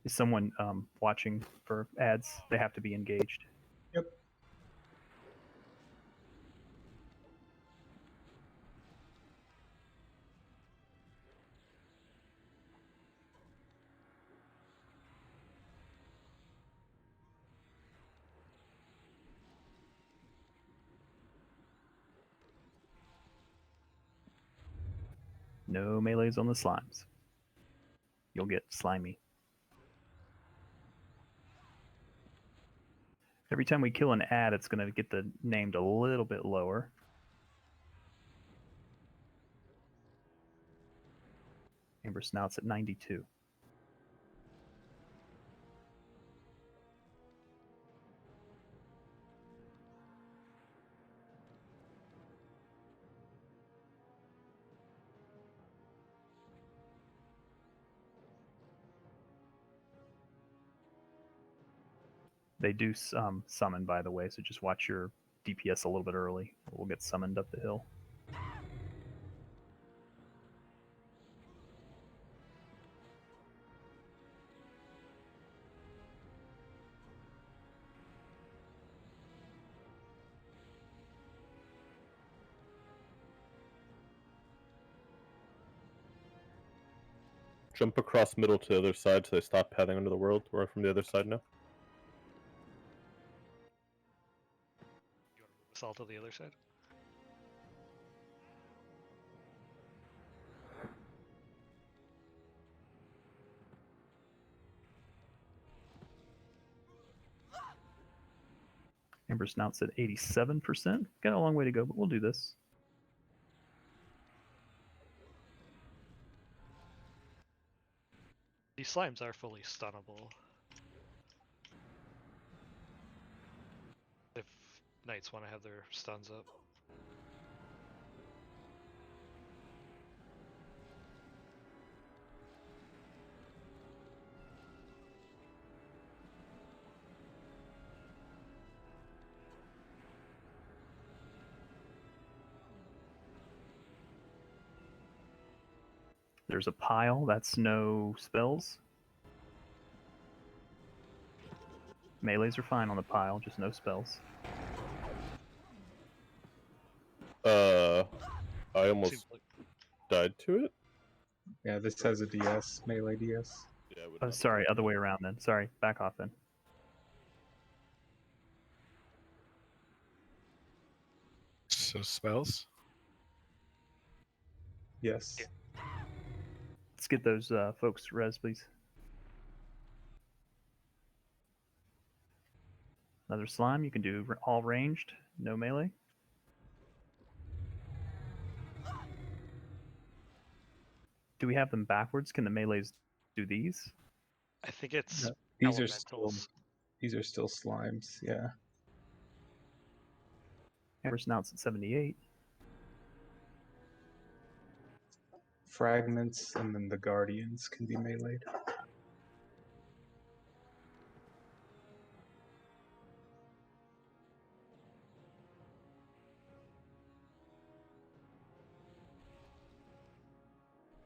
Is someone watching for ads? They have to be engaged. Yep. No melees on the slimes. You'll get slimy. Every time we kill an ad, it's going to get the named a little bit lower. Amber Snout's at 92. They do summon, by the way, so just watch your DPS a little bit early. We'll get summoned up the hill. Jump across middle to the other side so they stop pathing under the world. We're from the other side now. You want to move us all to the other side? Amber Snout's at 87%. Got a long way to go, but we'll do this. These slimes are fully stunnable. If knights want to have their stuns up. There's a pile. That's no spells. Melees are fine on the pile, just no spells. I almost died to it. Yeah, this has a DS, melee DS. Yeah, Oh, sorry, other way around then. Sorry, back off then. So spells? Yes. Yeah. Let's get those folks res, please. Another slime. You can do all ranged, no melee. Do we have them backwards? Can the melees do these? I think it's No, these are elementals. still slimes. Yeah. Amber Snout's at 78. Fragments and then the guardians can be meleeed.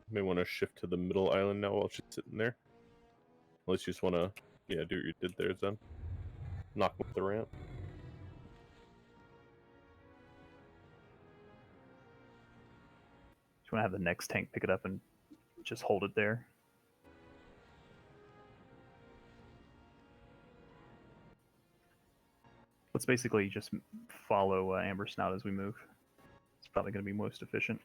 May want to shift to the middle island now while she's sitting there. Unless you just want to, do what you did there, Zen. Knock with the ramp. Just want to have the next tank pick it up and just hold it there. Let's basically just follow Amber Snout as we move. It's probably going to be most efficient.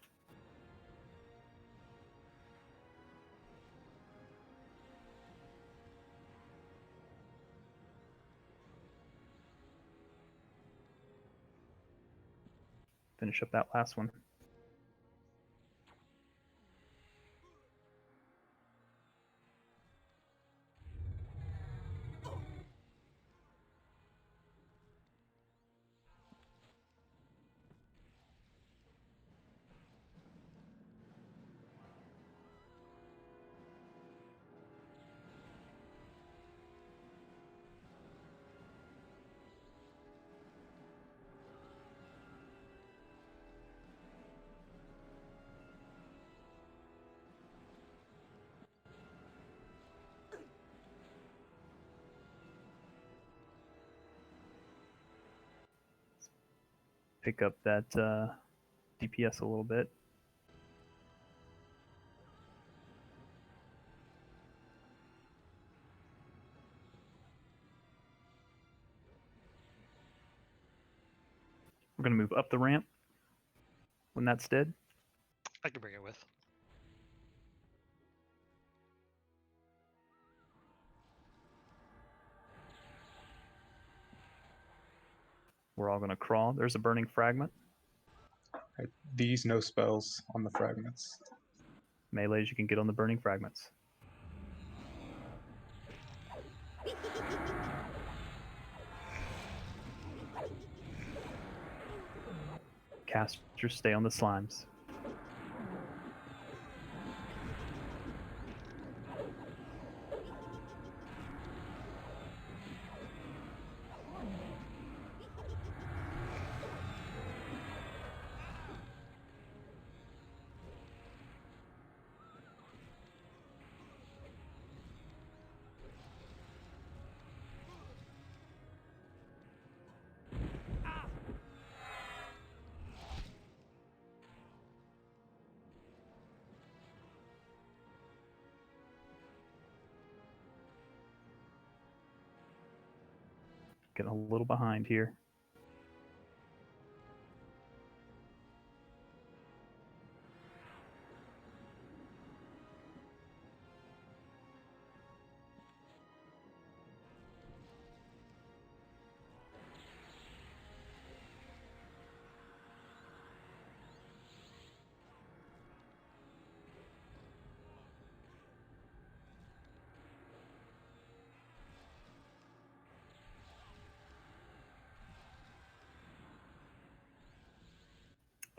Finish up that last one. Pick up that DPS a little bit. We're going to move up the ramp when that's dead. I can bring it with. We're all going to crawl. There's a burning fragment. Right, these no spells on the fragments. Melees, you can get on the burning fragments. Casters, stay on the slimes. Getting a little behind here.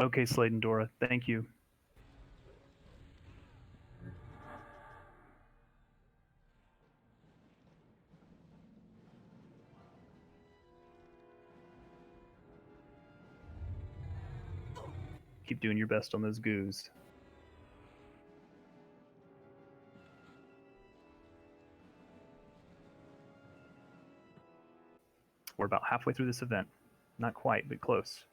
Okay, Slade and Dora, thank you. Keep doing your best on those goos. We're about halfway through this event. Not quite, but close.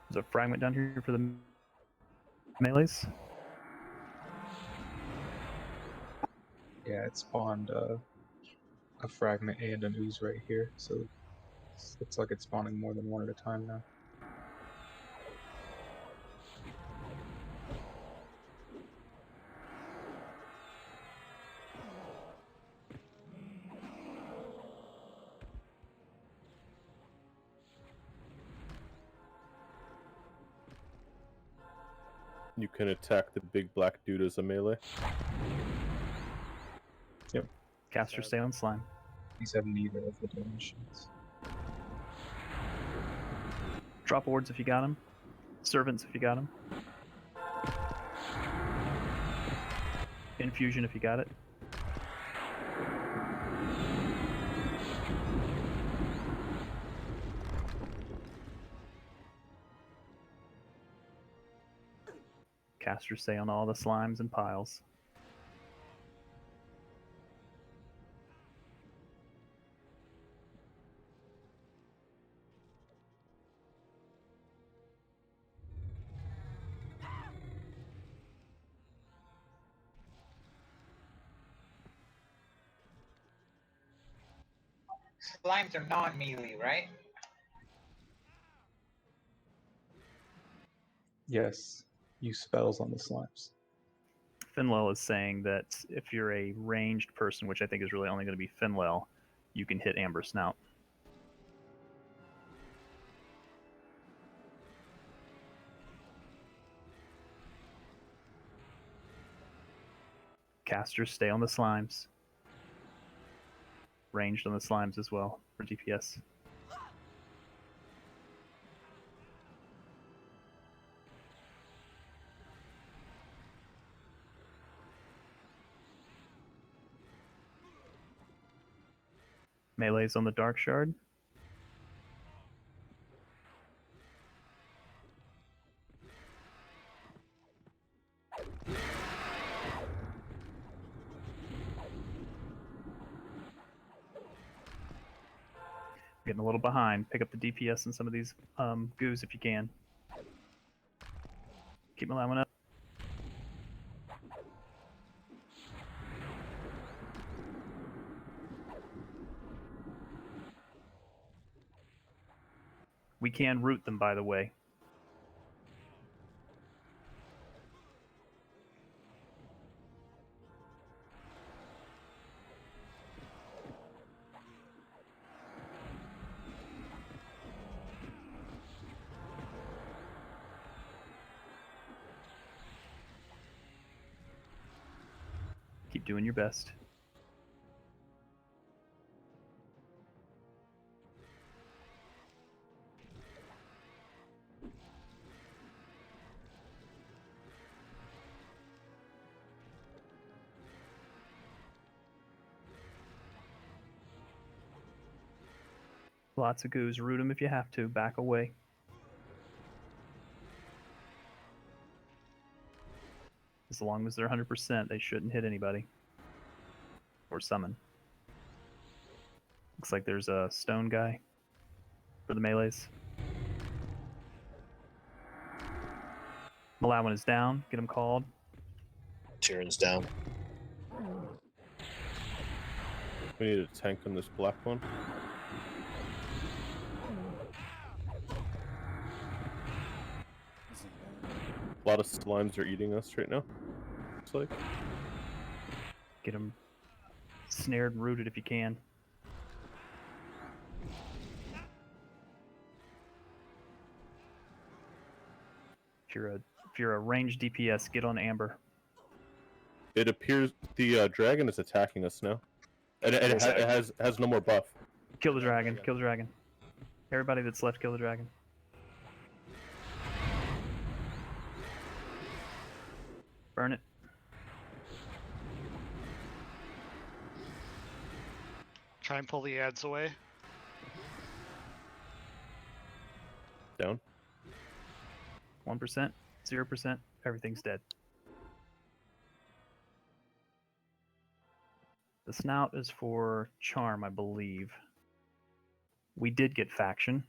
There's a fragment down here for the melees. Yeah, it spawned a fragment and an ooze right here, so it looks like it's spawning more than one at a time now. You can attack the big black dude as a melee. Yep. Caster, stay on slime. These have neither of the dimensions. Drop wards if you got them. Servants if you got them. Infusion if you got it. Casters stay on all the slimes and piles. Slimes are non-melee, right? Yes, use spells on the slimes. Finwell is saying that if you're a ranged person, which I think is really only going to be Finwell, you can hit Amber Snout. Casters stay on the slimes. Ranged on the slimes as well for DPS. Melees on the Dark Shard. Getting a little behind. Pick up the DPS in some of these goos if you can. Keep allowing up. We can root them, by the way. Keep doing your best. Lots of goos. Root them if you have to. Back away. As long as they're 100%, they shouldn't hit anybody. Or summon. Looks like there's a stone guy for the melees. Malawin is down. Get him called. Tyrion's down. We need a tank on this black one. A lot of slimes are eating us right now. Looks like. Get him snared and rooted if you can. If you're a ranged DPS, get on Amber. It appears the dragon is attacking us now, and it has no more buff. Kill the dragon. Kill the dragon. Everybody that's left, kill the dragon. Burn it. Try and pull the ads away. Down. 1%, 0%, everything's dead. The snout is for charm, I believe. We did get faction.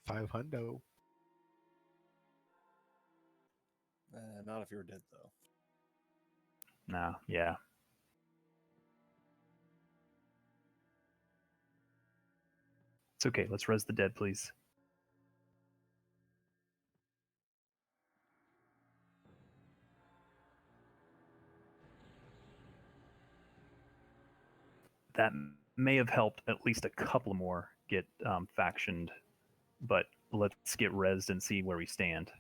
500. Not if you're dead, though. Nah, yeah. It's okay, let's res the dead, please. That may have helped at least a couple more get factioned, but let's get resed and see where we stand.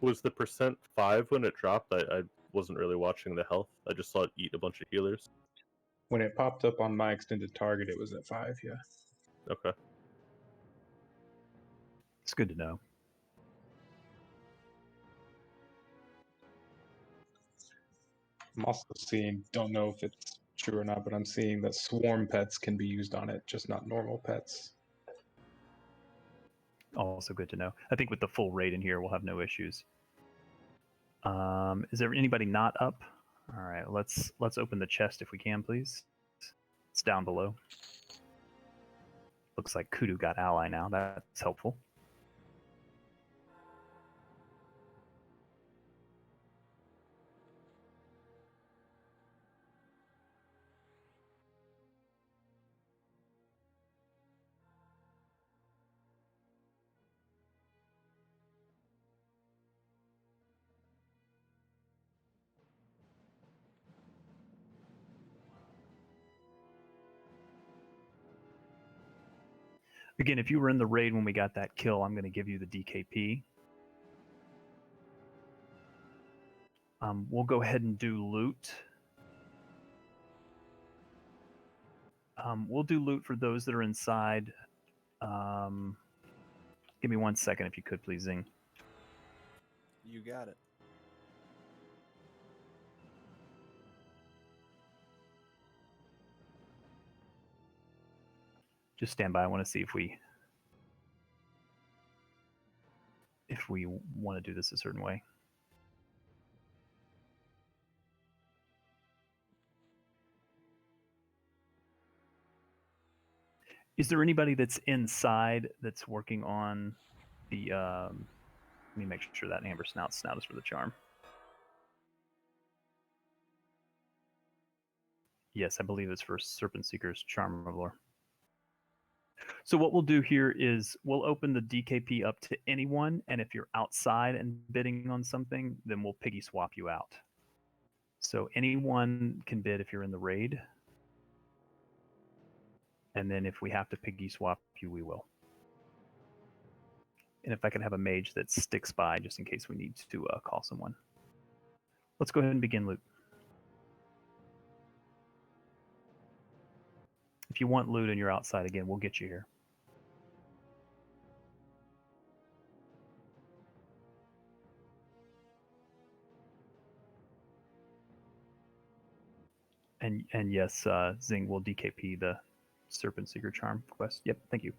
Was the percent 5 when it dropped? I wasn't really watching the health. I just saw it eat a bunch of healers. When it popped up on my extended target, it was at 5, yeah. Okay. It's good to know. I'm also seeing, don't know if it's true or not, but I'm seeing that swarm pets can be used on it, just not normal pets. Also good to know. I think with the full raid in here, we'll have no issues. Is there anybody not up? All right, let's open the chest if we can, please. It's down below. Looks like Kudu got ally now. That's helpful. Again, if you were in the raid when we got that kill, I'm going to give you the DKP. We'll go ahead and do loot. We'll do loot for those that are inside. Give me 1 second if you could, please, Zing. You got it. Just stand by. I want to see if we want to do this a certain way. Is there anybody that's inside that's working on the? Let me make sure that amber snout is for the charm. Yes, I believe it's for Serpent Seeker's Charm of Lore. So what we'll do here is we'll open the DKP up to anyone, and if you're outside and bidding on something, then we'll piggy swap you out. So anyone can bid if you're in the raid. And then if we have to piggy swap you, we will. And if I can have a mage that sticks by just in case we need to call someone. Let's go ahead and begin loot. If you want loot and you're outside again, we'll get you here. And yes, Zing will DKP the Serpent Seeker Charm quest. Yep, thank you.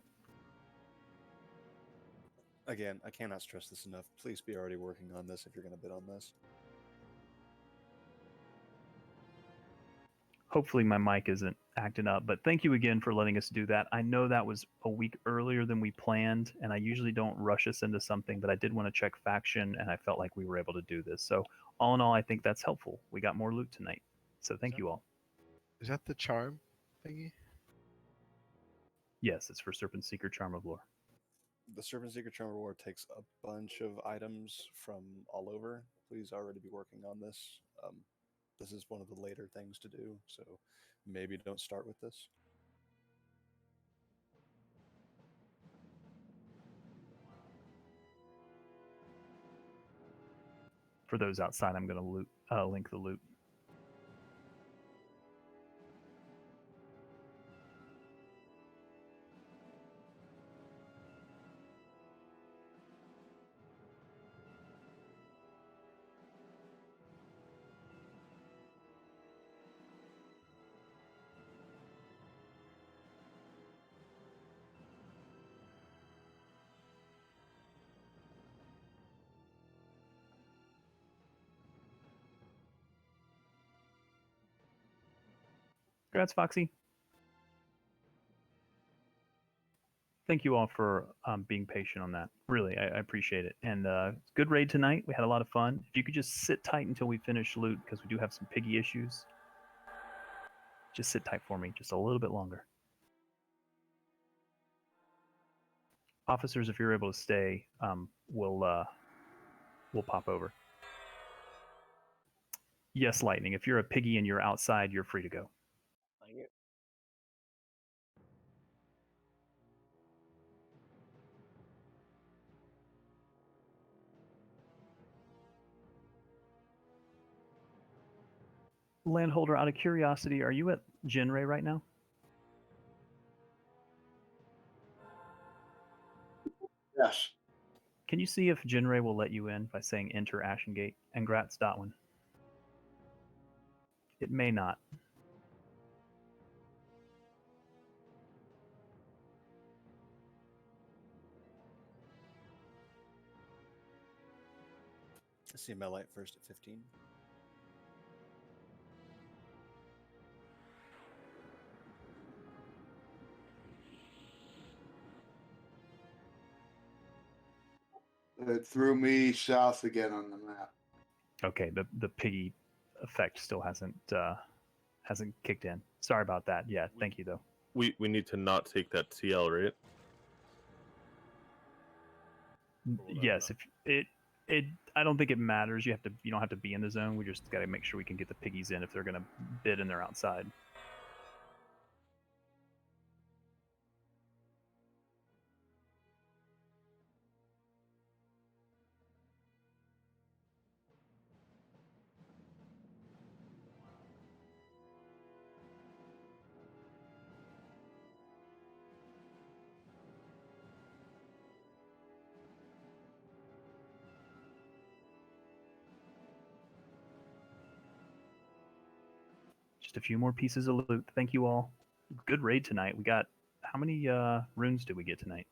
Again, I cannot stress this enough. Please be already working on this if you're going to bid on this. Hopefully my mic isn't acting up, but thank you again for letting us do that. I know that was a week earlier than we planned, and I usually don't rush us into something, but I did want to check faction, and I felt like we were able to do this. So all in all, I think that's helpful. We got more loot tonight. So thank you all. Is that the charm thingy? Yes, it's for Serpent Seeker Charm of Lore. The Serpent Seeker Charm of Lore takes a bunch of items from all over. Please already be working on this. This is one of the later things to do, so maybe don't start with this. For those outside, I'm going to link the loot. Congrats, Foxy. Thank you all for being patient on that. Really, I appreciate it. And good raid tonight. We had a lot of fun. If you could just sit tight until we finish loot, because we do have some piggy issues. Just sit tight for me, just a little bit longer. Officers, if you're able to stay, we'll pop over. Yes, Lightning. If you're a piggy and you're outside, you're free to go. Thank you. Landholder, out of curiosity, are you at Genray right now? Yes. Can you see if Genray will let you in by saying enter Ashengate and Gratz Dotwin? It may not. I see Melite first at 15. It threw me south again on the map. Okay, the piggy effect still hasn't kicked in. Sorry about that. Yeah, thank you though. We need to not take that TL, right? Yes, if it I don't think it matters. You don't have to be in the zone. We just got to make sure we can get the piggies in if they're going to bid and they're outside. Just a few more pieces of loot. Thank you all. Good raid tonight. We got how many runes did we get tonight?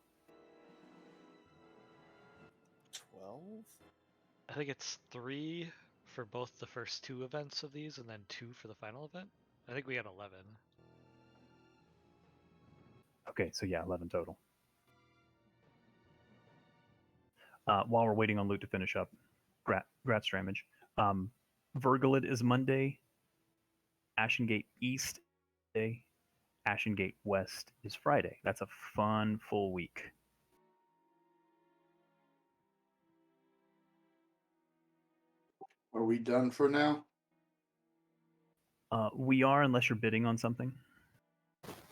12? I think it's 3 for both the first 2 events of these, and then 2 for the final event. I think we had 11. Okay, so yeah, 11 total. While we're waiting on Loot to finish up, Gratz Ramage. Vergalid is Monday. Ashengate East Day. Ashengate West is Friday. That's a fun full week. Are we done for now? We are, unless you're bidding on something.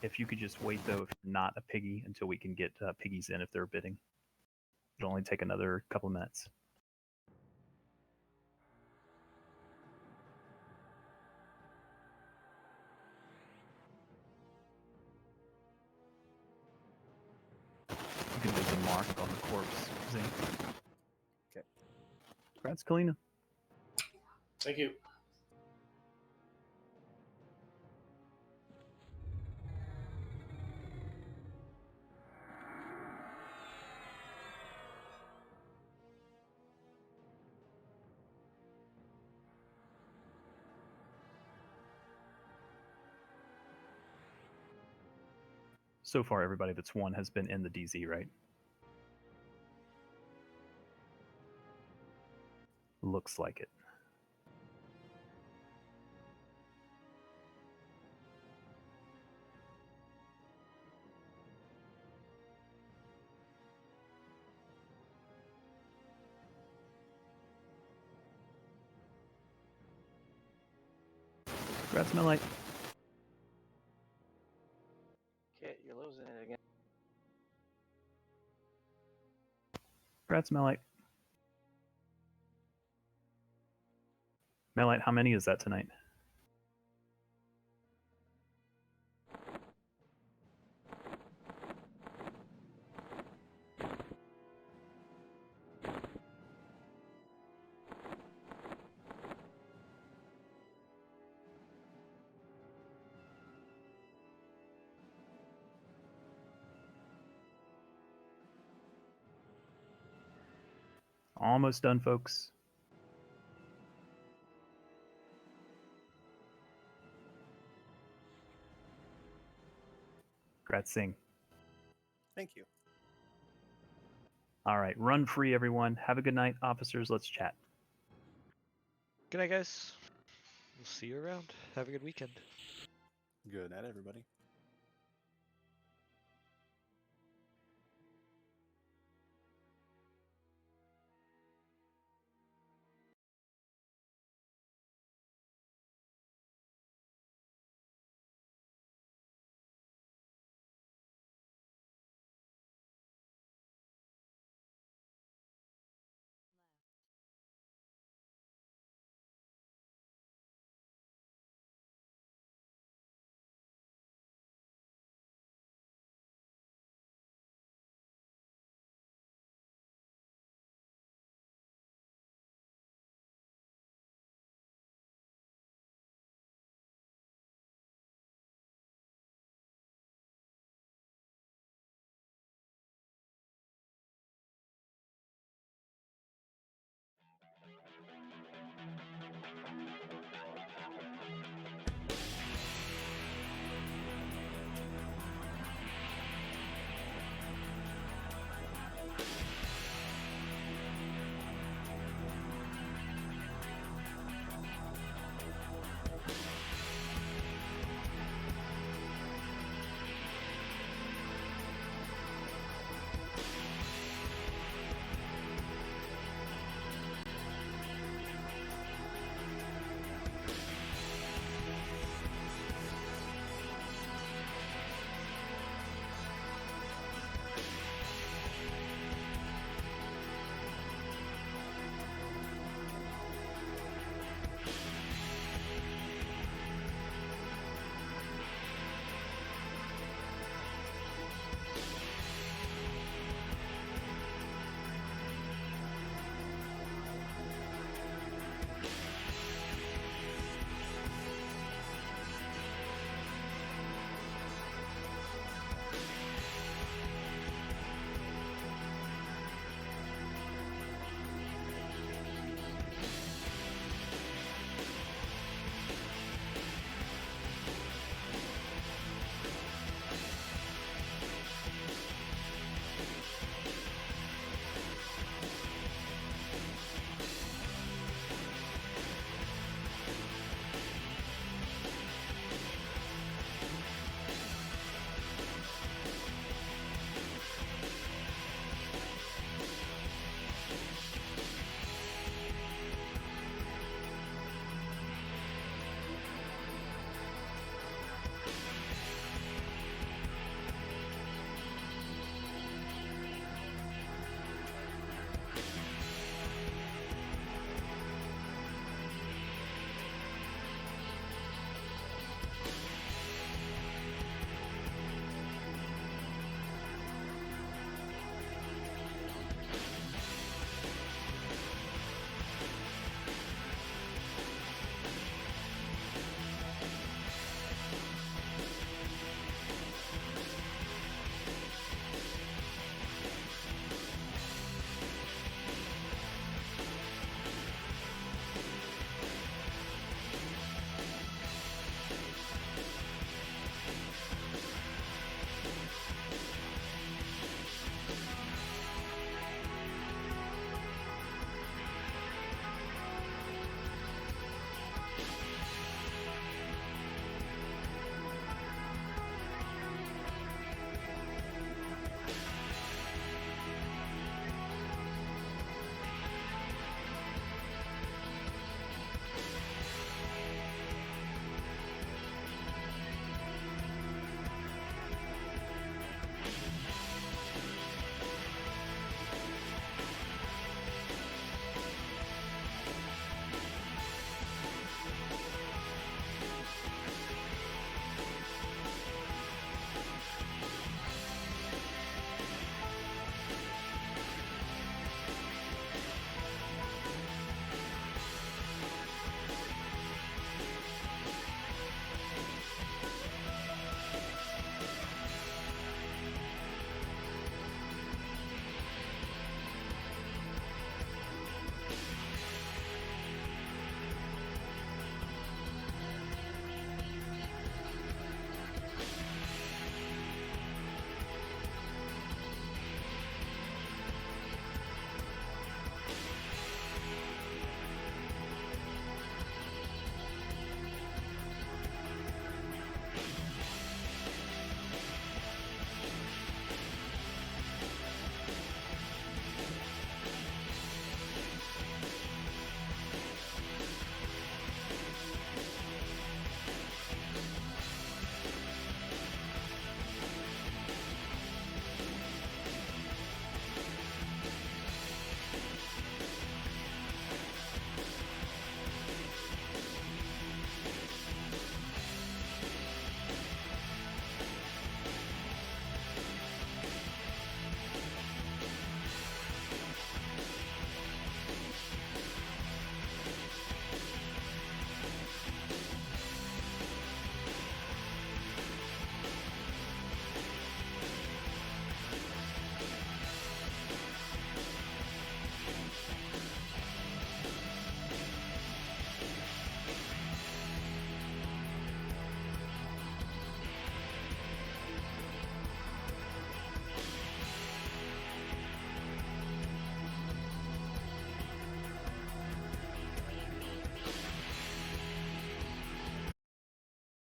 If you could just wait, though, if you're not a piggy, until we can get piggies in if they're bidding. It'll only take another couple of minutes. You can leave the mark on the corpse, Zane. Okay. Congrats, Kalina. Thank you. So far, everybody that's won has been in the DZ, right? Looks like it. Congrats, Melite. Kit, you're losing it again. Congrats, Melite. Melite, how many is that tonight? Almost done, folks. Congrats, Singh. Thank you. All right, run free, everyone. Have a good night, officers. Let's chat. Good night, guys. We'll see you around. Have a good weekend. Good night, everybody.